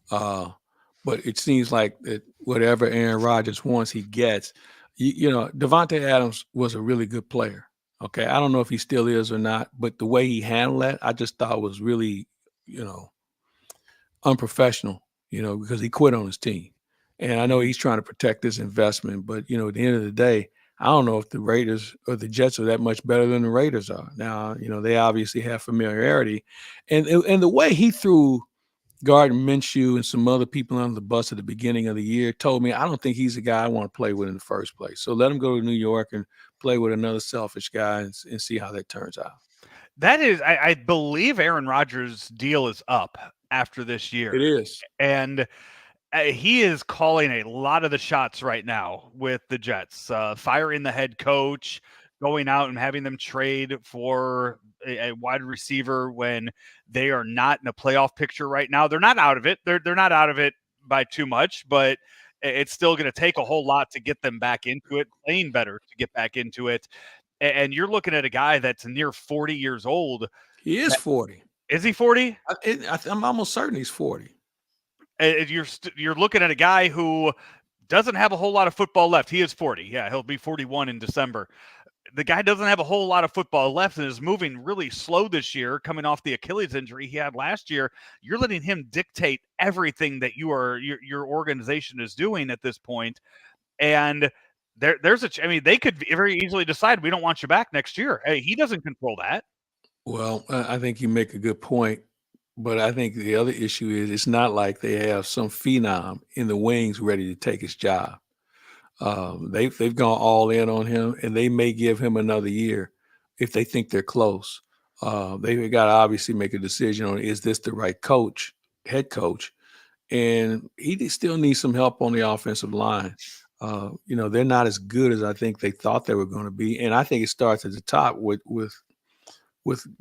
But it seems like that whatever Aaron Rodgers wants, he gets. You know, Davante Adams was a really good player. Okay, I don't know if he still is or not, but the way he handled that, I just thought was really, unprofessional. Because he quit on his team, and I know he's trying to protect his investment. But at the end of the day, I don't know if the Raiders or the Jets are that much better than the Raiders are. Now, they obviously have familiarity. And the way he threw Gardner Minshew and some other people under the bus at the beginning of the year told me I don't think he's a guy I want to play with in the first place. So let him go to New York and play with another selfish guy and see how that turns out. That is, I believe Aaron Rodgers' deal is up after this year. It is. And he is calling a lot of the shots right now with the Jets, firing the head coach, going out and having them trade for a wide receiver when they are not in a playoff picture right now. They're not out of it. They're not out of it by too much, but it's still going to take a whole lot to get them back into it, playing better to get back into it. And you're looking at a guy that's near 40 years old. He is 40. Is he 40? I'm almost certain he's 40. You're looking at a guy who doesn't have a whole lot of football left. He is 40. Yeah, he'll be 41 in December. The guy doesn't have a whole lot of football left and is moving really slow this year, coming off the Achilles injury he had last year. You're letting him dictate everything that your organization is doing at this point. And they could very easily decide we don't want you back next year. Hey, he doesn't control that. Well, I think you make a good point. But I think the other issue is it's not like they have some phenom in the wings ready to take his job. They've gone all in on him, and they may give him another year if they think they're close. They've got to obviously make a decision on, is this the right head coach? And he still needs some help on the offensive line. They're not as good as I think they thought they were going to be. And I think it starts at the top with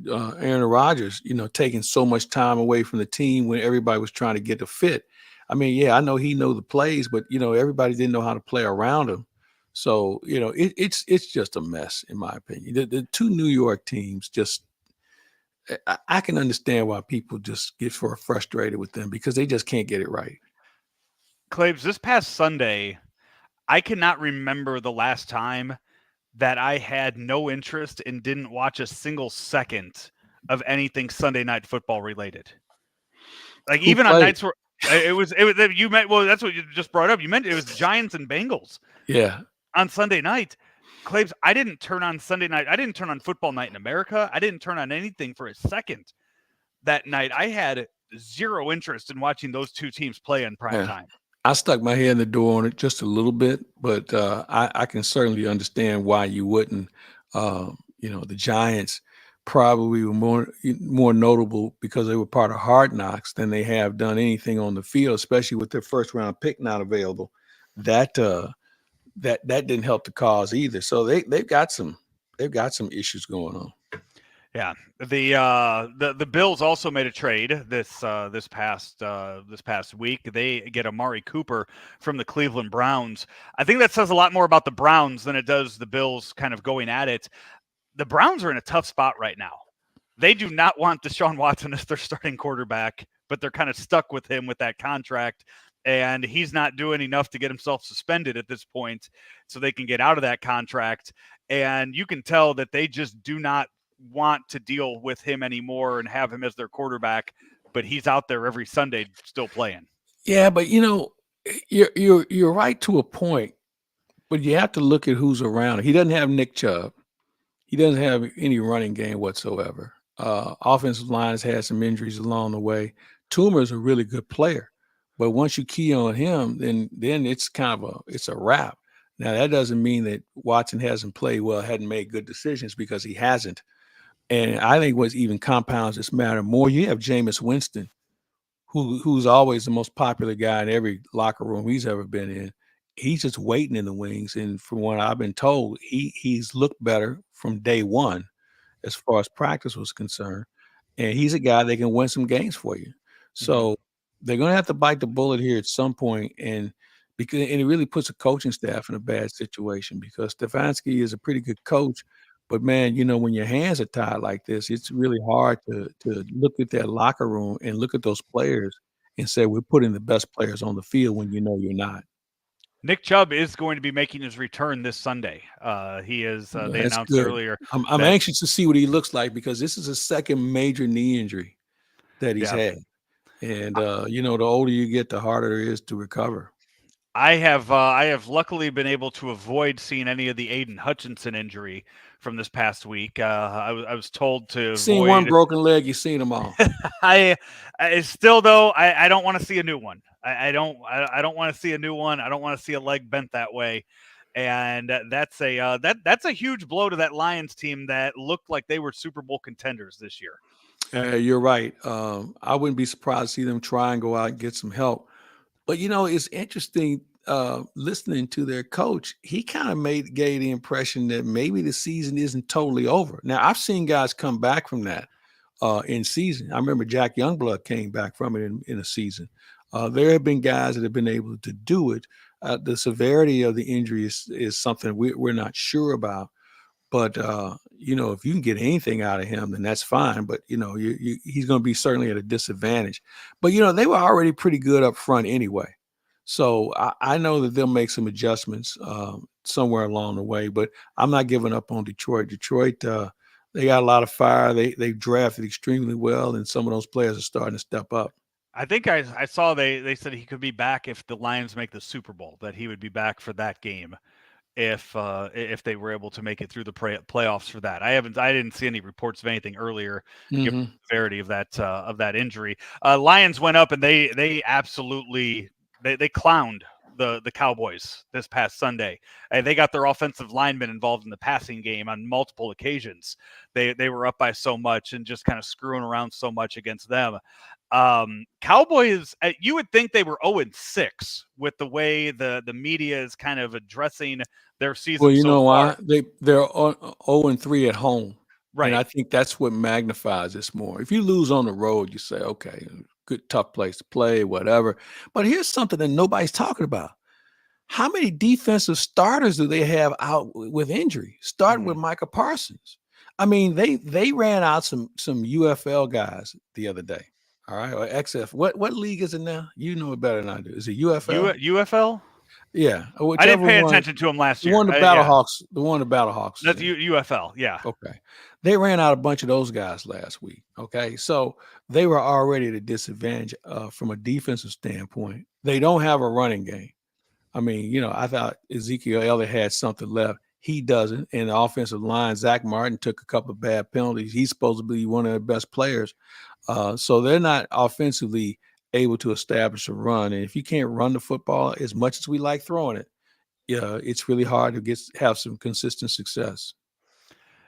Aaron Rodgers, taking so much time away from the team when everybody was trying to get the fit. I mean, yeah, I know he know the plays, but everybody didn't know how to play around him. So it's just a mess in my opinion. The two New York teams I can understand why people just get frustrated with them because they just can't get it right. Claibs, this past Sunday, I cannot remember the last time that I had no interest and didn't watch a single second of anything Sunday night football related. Like Who even played? On nights where it was you meant, well, that's what you just brought up. You meant it was Giants and Bengals. Yeah. On Sunday night. Claibs, I didn't turn on Sunday night. I didn't turn on Football Night in America. I didn't turn on anything for a second that night. I had zero interest in watching those two teams play in prime time. I stuck my head in the door on it just a little bit, but I can certainly understand why you wouldn't. The Giants probably were more notable because they were part of Hard Knocks than they have done anything on the field, especially with their first round pick not available. That didn't help the cause either. So they've got some issues going on. Yeah, the Bills also made a trade this past week. They get Amari Cooper from the Cleveland Browns. I think that says a lot more about the Browns than it does the Bills kind of going at it. The Browns are in a tough spot right now. They do not want Deshaun Watson as their starting quarterback, but they're kind of stuck with him with that contract, and he's not doing enough to get himself suspended at this point so they can get out of that contract. And you can tell that they just do not want to deal with him anymore and have him as their quarterback, but he's out there every Sunday still playing. Yeah, but you're right to a point, but you have to look at who's around. He doesn't have Nick Chubb. He doesn't have any running game whatsoever. Offensive line has had some injuries along the way. Toomer's a really good player, but once you key on him, then it's it's a wrap. Now that doesn't mean that Watson hasn't played well, hadn't made good decisions, because he hasn't. And I think what's even compounds this matter more, you have Jameis Winston, who's always the most popular guy in every locker room he's ever been in. He's just waiting in the wings. And from what I've been told, he's looked better from day one as far as practice was concerned. And he's a guy that can win some games for you. So they're going to have to bite the bullet here at some point, and it really puts a coaching staff in a bad situation because Stefanski is a pretty good coach, but man, when your hands are tied like this, it's really hard to look at that locker room and look at those players and say we're putting the best players on the field when you're not. Nick Chubb is going to be making his return this Sunday. He is. They announced good. earlier. I'm anxious to see what he looks like because this is his second major knee injury that he's had. And the older you get, the harder it is to recover. I have luckily been able to avoid seeing any of the Aiden Hutchinson injury from this past week. I was told to seen one broken leg. You've seen them all. I still though I don't want to see a new one. I don't want to see a new one. I don't want to see a leg bent that way. And that's a huge blow to that Lions team that looked like they were Super Bowl contenders this year. You're right. I wouldn't be surprised to see them try and go out and get some help. But, it's interesting listening to their coach. He kind of gave the impression that maybe the season isn't totally over. Now, I've seen guys come back from that in season. I remember Jack Youngblood came back from it in a season. There have been guys that have been able to do it. The severity of the injury is something we're not sure about. But, if you can get anything out of him, then that's fine. But, he's going to be certainly at a disadvantage. But, they were already pretty good up front anyway. So I know that they'll make some adjustments somewhere along the way. But I'm not giving up on Detroit. Detroit, they got a lot of fire. They drafted extremely well, and some of those players are starting to step up. I think I saw they said he could be back if the Lions make the Super Bowl, that he would be back for that game if they were able to make it through the playoffs for that. I didn't see any reports of anything earlier given the severity of that injury. Lions went up and they absolutely they clowned the Cowboys this past Sunday. They got their offensive linemen involved in the passing game on multiple occasions. They were up by so much and just kind of screwing around so much against them. Cowboys, you would think they were 0-6 with the way the media is kind of addressing their season. Well, you know far. why? They're 0-3 at home. Right. And I think that's what magnifies this more. If you lose on the road, you say, okay, good, tough place to play, whatever. But here's something that nobody's talking about. How many defensive starters do they have out with injury? Starting with Micah Parsons. I mean, they ran out some UFL guys the other day. All right, or XF. What league is it now? You know it better than I do. Is it UFL? UFL? Yeah. I didn't pay attention to them last year. The one the Battlehawks. The one the Battlehawks. That's UFL. Yeah. Okay. They ran out a bunch of those guys last week. Okay. So they were already at a disadvantage from a defensive standpoint. They don't have a running game. I mean, I thought Ezekiel Elliott had something left. He doesn't. And the offensive line, Zach Martin took a couple of bad penalties. He's supposed to be one of the best players. So they're not offensively able to establish a run. And if you can't run the football as much as we like throwing it, it's really hard to have some consistent success.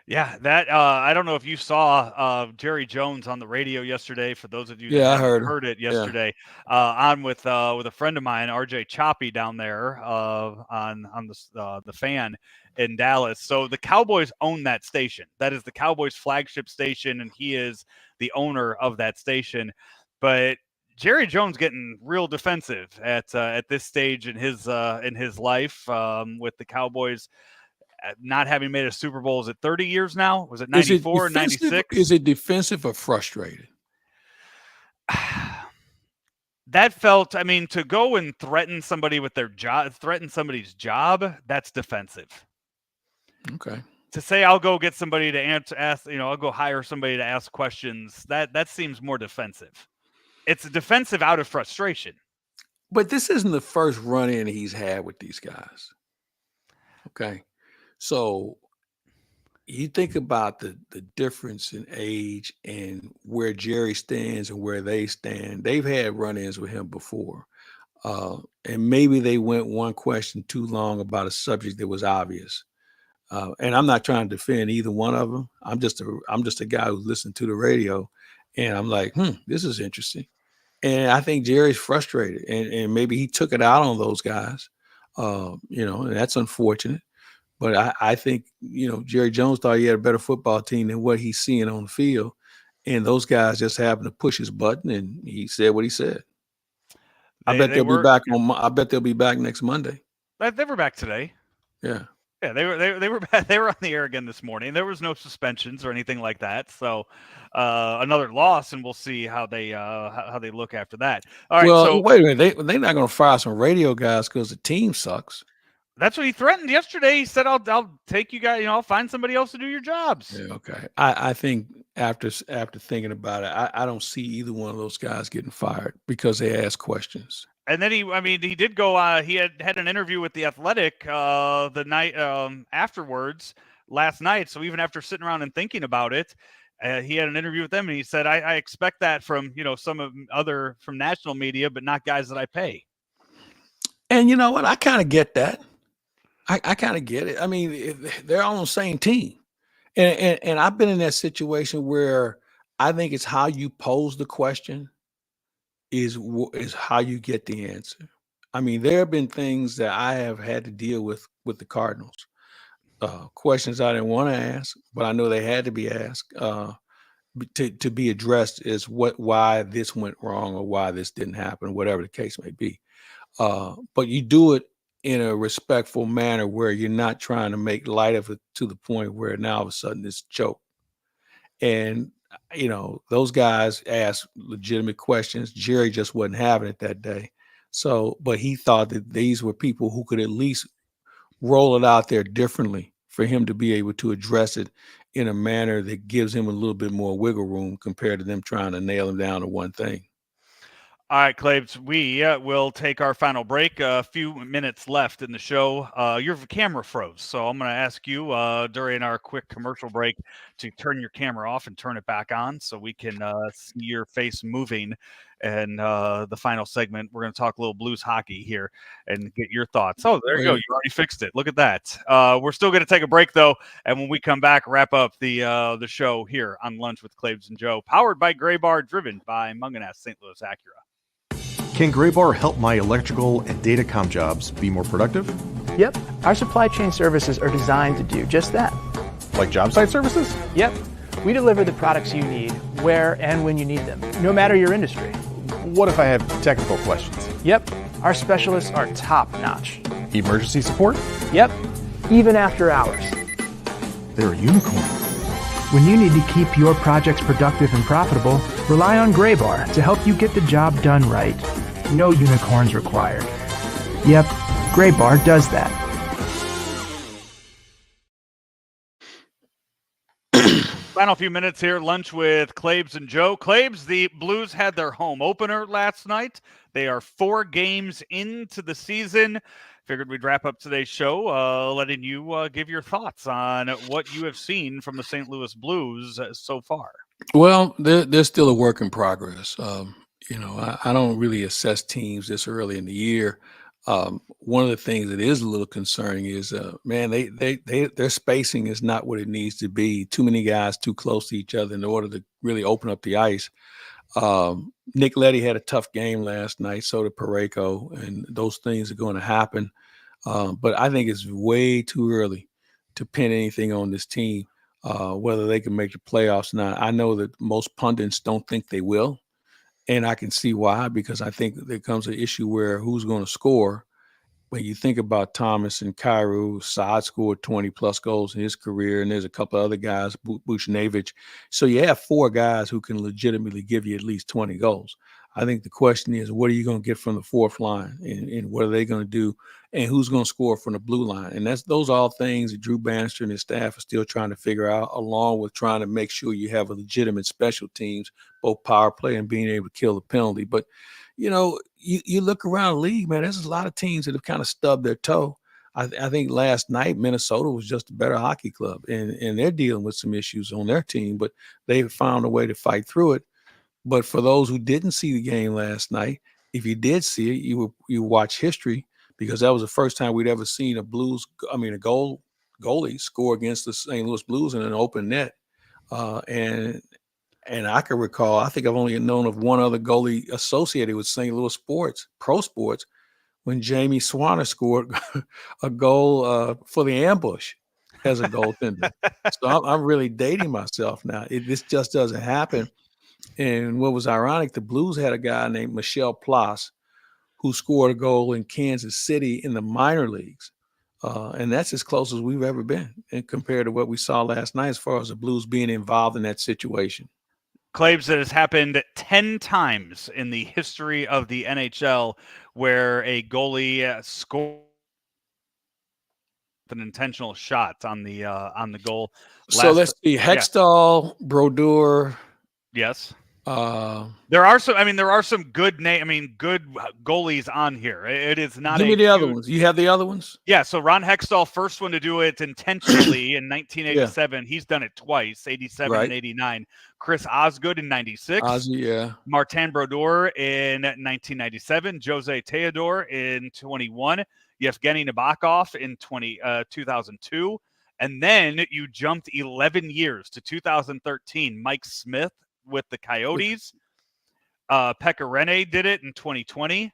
Yeah, that I don't know if you saw Jerry Jones on the radio yesterday. For those of you that heard it yesterday, on with a friend of mine, RJ Choppy, down there on the Fan in Dallas. So the Cowboys own that station. That is the Cowboys' flagship station, and he is the owner of that station. But Jerry Jones getting real defensive at this stage in his life with the Cowboys not having made a Super Bowl. Is it 30 years now? Was it 94 or 96? Is it defensive or frustrated? That felt, to go and threaten somebody with their job, threaten somebody's job, that's defensive. Okay. To say I'll go get somebody to ask, I'll go hire somebody to ask questions, that seems more defensive. It's defensive out of frustration. But this isn't the first run-in he's had with these guys. Okay. So you think about the difference in age and where Jerry stands and where they stand. They've had run-ins with him before. And maybe they went one question too long about a subject that was obvious. And I'm not trying to defend either one of them. I'm just a guy who listened to the radio, and I'm like, this is interesting. And I think Jerry's frustrated, and maybe he took it out on those guys, and that's unfortunate. But I think, Jerry Jones thought he had a better football team than what he's seeing on the field. And those guys just happened to push his button, and he said what he said. I bet they'll be back next Monday. They were back today. Yeah. Yeah, they were back, they were on the air again this morning. There was no suspensions or anything like that. So another loss, and we'll see how they look after that. All right. Well, so wait a minute. They're not going to fire some radio guys because the team sucks. That's what he threatened yesterday. He said, "I'll take you guys. I'll find somebody else to do your jobs." Yeah, okay. I think after thinking about it, I don't see either one of those guys getting fired because they ask questions. And then he did go. He had an interview with The Athletic the night afterwards last night. So even after sitting around and thinking about it, he had an interview with them, and he said, "I expect that from from national media, but not guys that I pay." And you know what? I kind of get that. I kind of get it. I mean, they're all on the same team. And I've been in that situation where I think it's how you pose the question is how you get the answer. I mean, there have been things that I have had to deal with the Cardinals. Questions I didn't want to ask, but I know they had to be asked to be addressed is why this went wrong or why this didn't happen, whatever the case may be. But you do it in a respectful manner where you're not trying to make light of it to the point where now all of a sudden it's a joke. And, those guys asked legitimate questions. Jerry just wasn't having it that day. So, but he thought that these were people who could at least roll it out there differently for him to be able to address it in a manner that gives him a little bit more wiggle room compared to them trying to nail him down to one thing. All right, Claibs, we will take our final break. A few minutes left in the show. Your camera froze, so I'm going to ask you during our quick commercial break to turn your camera off and turn it back on so we can see your face moving. And the final segment, we're going to talk a little Blues hockey here and get your thoughts. Oh, there you go. You already fixed it. Look at that. We're still going to take a break, though, and when we come back, wrap up the show here on Lunch with Claibs and Joe, powered by Gray Bar, driven by Munganess St. Louis Acura. Can Gray Bar help my electrical and datacom jobs be more productive? Yep. Our supply chain services are designed to do just that. Like job site services? Yep. We deliver the products you need where and when you need them, no matter your industry. What if I have technical questions? Yep. Our specialists are top-notch. Emergency support? Yep. Even after hours. They're a unicorn. When you need to keep your projects productive and profitable, rely on Gray Bar to help you get the job done right. No unicorns required. Yep, Gray Bar does that. Final few minutes here, Lunch with Claibs and Joe. Claibs, the Blues had their home opener last night. They are 4 games into the season. Figured we'd wrap up today's show, letting you give your thoughts on what you have seen from the St. Louis Blues so far. Well, they're still a work in progress. I don't really assess teams this early in the year. One of the things that is a little concerning is, their spacing is not what it needs to be. Too many guys too close to each other in order to really open up the ice. Nick Leddy had a tough game last night, so did Parayko, and those things are going to happen. But I think it's way too early to pin anything on this team, whether they can make the playoffs or not. I know that most pundits don't think they will, and I can see why, because I think there comes an issue where who's going to score. When you think about Thomas and Kyrou, Saad scored 20-plus goals in his career, and there's a couple of other guys, Buchnevich. So you have 4 guys who can legitimately give you at least 20 goals. I think the question is, what are you going to get from the 4th line, and what are they going to do, and who's going to score from the blue line? And those are all things that Drew Bannister and his staff are still trying to figure out, along with trying to make sure you have a legitimate special teams, both power play and being able to kill the penalty. But you look around the league, man, there's a lot of teams that have kind of stubbed their toe. I think last night Minnesota was just a better hockey club, and they're dealing with some issues on their team, but they've found a way to fight through it. But for those who didn't see the game last night, if you did see it, you watch history, because that was the first time we'd ever seen a goal goalie score against the St. Louis Blues in an open net. And I can recall, I think I've only known of one other goalie associated with St. Louis sports, pro sports, when Jamie Swanner scored a goal for the Ambush as a goaltender. So I'm really dating myself now. This just doesn't happen. And what was ironic, the Blues had a guy named Michel Plas who scored a goal in Kansas City in the minor leagues. And that's as close as we've ever been, and compared to what we saw last night as far as the Blues being involved in that situation. Claibs, that has happened 10 times in the history of the NHL where a goalie scored an intentional shot on the goal. So let's see, Hextall, Brodeur. Yes. There are some good good goalies on here. It is not. Give me the other ones. You have the other ones? Yeah. So Ron Hextall, first one to do it intentionally in 1987. Yeah. He's done it twice, 87 and 89. Chris Osgood in 96. Ozzy, yeah. Martin Brodeur in 1997. Jose Teodor in 21. Yevgeny Nabokov in 2002. And then you jumped 11 years to 2013. Mike Smith with the Coyotes. Pekka Rinne did it in 2020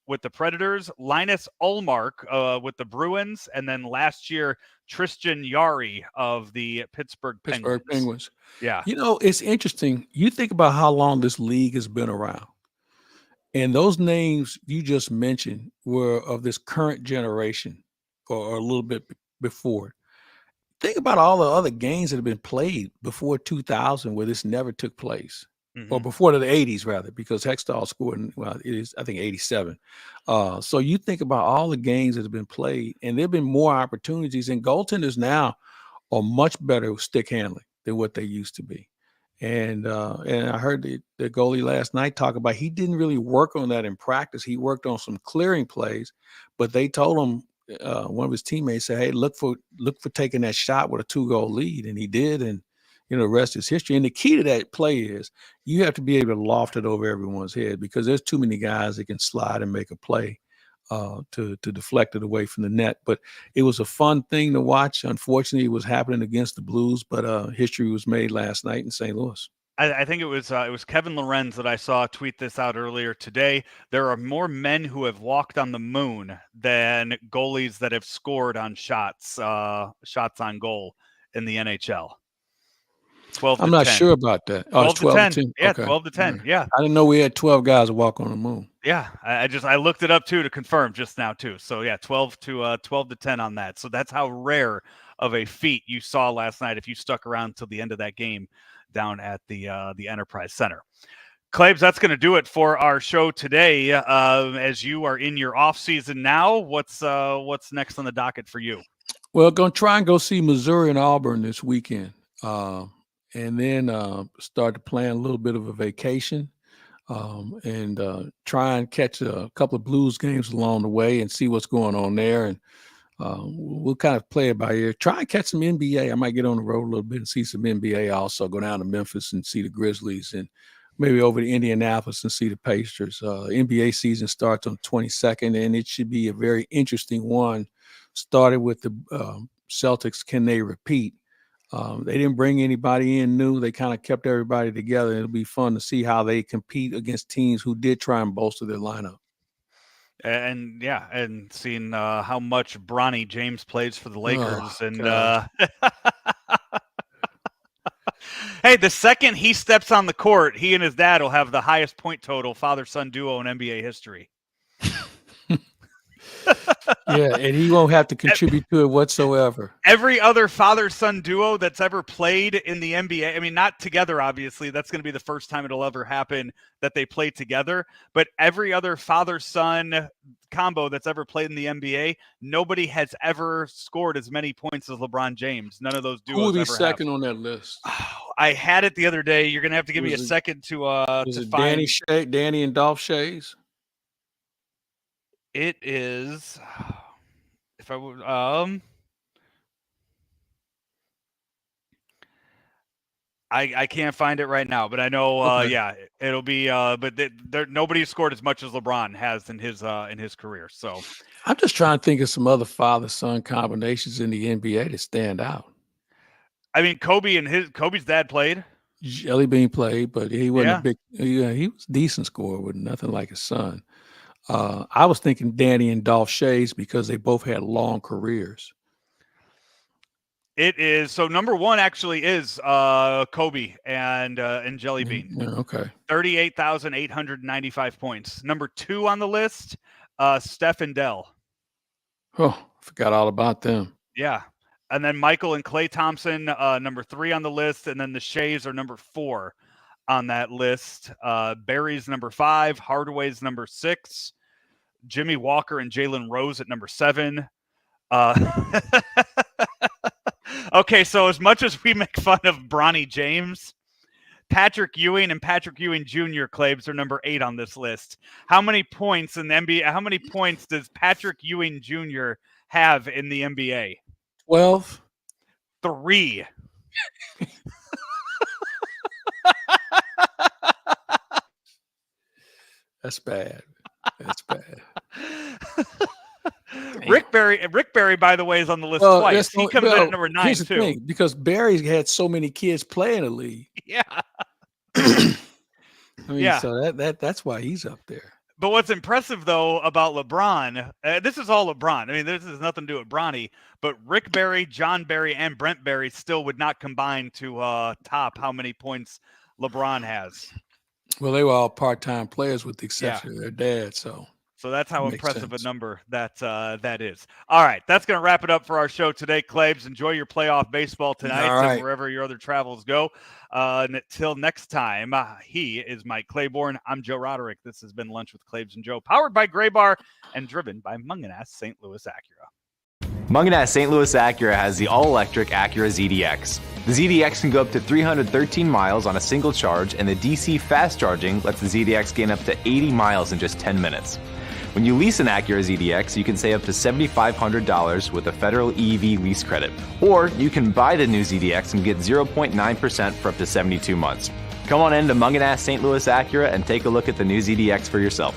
with the Predators. Linus Ullmark with the Bruins. And then last year, Tristan Jarry of the Pittsburgh Penguins. Yeah. You know, it's interesting. You think about how long this league has been around. And those names you just mentioned were of this current generation or a little bit before. Think about all the other games that have been played before 2000 where this never took place, or before the 80s, rather, because Hextall scored in, well, it is, I think, 87. So you think about all the games that have been played, and there have been more opportunities, and goaltenders now are much better with stick handling than what they used to be. And I heard the goalie last night talk about he didn't really work on that in practice. He worked on some clearing plays, but they told him, one of his teammates said, "Hey, look for taking that shot with a 2-goal lead," and he did. And the rest is history. And the key to that play is you have to be able to loft it over everyone's head, because there's too many guys that can slide and make a play to deflect it away from the net. But it was a fun thing to watch. Unfortunately, it was happening against the Blues, but history was made last night in St. Louis. I think it was Kevin Lorenz that I saw tweet this out earlier today. There are more men who have walked on the moon than goalies that have scored on shots on goal in the NHL. 12 to 10. I'm not sure about that. 12 to 10. Yeah, okay. 12 to 10. Yeah. I didn't know we had 12 guys walk on the moon. Yeah, I looked it up too to confirm just now too. So yeah, 12 to 10 on that. So that's how rare of a feat you saw last night if you stuck around till the end of that game down at the Enterprise Center. Claibs, that's going to do it for our show today. As you are in your off season now, what's next on the docket for you? Well, going to try and go see Missouri and Auburn this weekend. And then start to plan a little bit of a vacation, and try and catch a couple of Blues games along the way and see what's going on there. And we'll kind of play it by ear. Try and catch some NBA. I might get on the road a little bit and see some NBA also. Go down to Memphis and see the Grizzlies, and maybe over to Indianapolis and see the Pacers. NBA season starts on the 22nd, and it should be a very interesting one. Started with the Celtics. Can they repeat? They didn't bring anybody in new. They kind of kept everybody together. It'll be fun to see how they compete against teams who did try and bolster their lineup. And yeah, and seeing how much Bronny James plays for the Lakers. Hey, the second he steps on the court, he and his dad will have the highest point total father-son duo in NBA history. Yeah, and he won't have to contribute to it whatsoever. Every other father-son duo that's ever played in the NBA, I mean, not together, obviously. That's going to be the first time it'll ever happen that they play together. But every other father-son combo that's ever played in the NBA, nobody has ever scored as many points as LeBron James. None of those duos Who would be ever second have. on that list? Oh, I had it the other day. You're going to have to give me a second to find. Danny and Dolph Shays? It is, if I would, I can't find it right now, but I know, Okay. it'll be. But nobody scored as much as LeBron has in his career. So I'm just trying to think of some other father-son combinations in the NBA that stand out. I mean, Kobe's dad played. Jelly Bean played, but he wasn't a Yeah. big. Yeah, he was a decent scorer, but nothing like his son. I was thinking Danny and Dolph Schayes because they both had long careers. It is so. Number one actually is Kobe and Jelly Bean. Yeah, okay. 38,895 points. Number two on the list, Steph and Dell. Oh, forgot all about them. Yeah. And then Michael and Klay Thompson, number three on the list. And then the Shays are number four on that list. Barry's number five. Hardaway's number six. Jimmy Walker and Jalen Rose at number seven. Okay, so as much as we make fun of Bronny James, Patrick Ewing and Patrick Ewing Jr. Claibs are number 8 on this list. How many points in the NBA? How many points does Patrick Ewing Jr. have in the NBA? 12. 3. That's bad. That's bad. Rick Barry, by the way, is on the list twice. He comes in at number 9 here's the too. thing, because Barry's had so many kids play in the league. Yeah. I mean, Yeah. so that's why he's up there. But what's impressive, though, about LeBron, this is all LeBron. I mean, this has nothing to do with Bronny, but Rick Barry, John Barry, and Brent Barry still would not combine to top how many points LeBron has. Well, they were all part-time players with the exception of their dad, so that's how makes impressive sense. a number that is. All right, that's going to wrap it up for our show today, Claibs. Enjoy your playoff baseball tonight and wherever your other travels go. Until next time, he is Mike Claiborne. I'm Joe Roderick. This has been Lunch with Claibs and Joe, powered by Gray Bar and driven by Munganass St. Louis Acura. Munganass St. Louis Acura has the all-electric Acura ZDX. The ZDX can go up to 313 miles on a single charge, and the DC fast charging lets the ZDX gain up to 80 miles in just 10 minutes. When you lease an Acura ZDX, you can save up to $7,500 with a federal EV lease credit. Or you can buy the new ZDX and get 0.9% for up to 72 months. Come on in to Munganass St. Louis Acura and take a look at the new ZDX for yourself.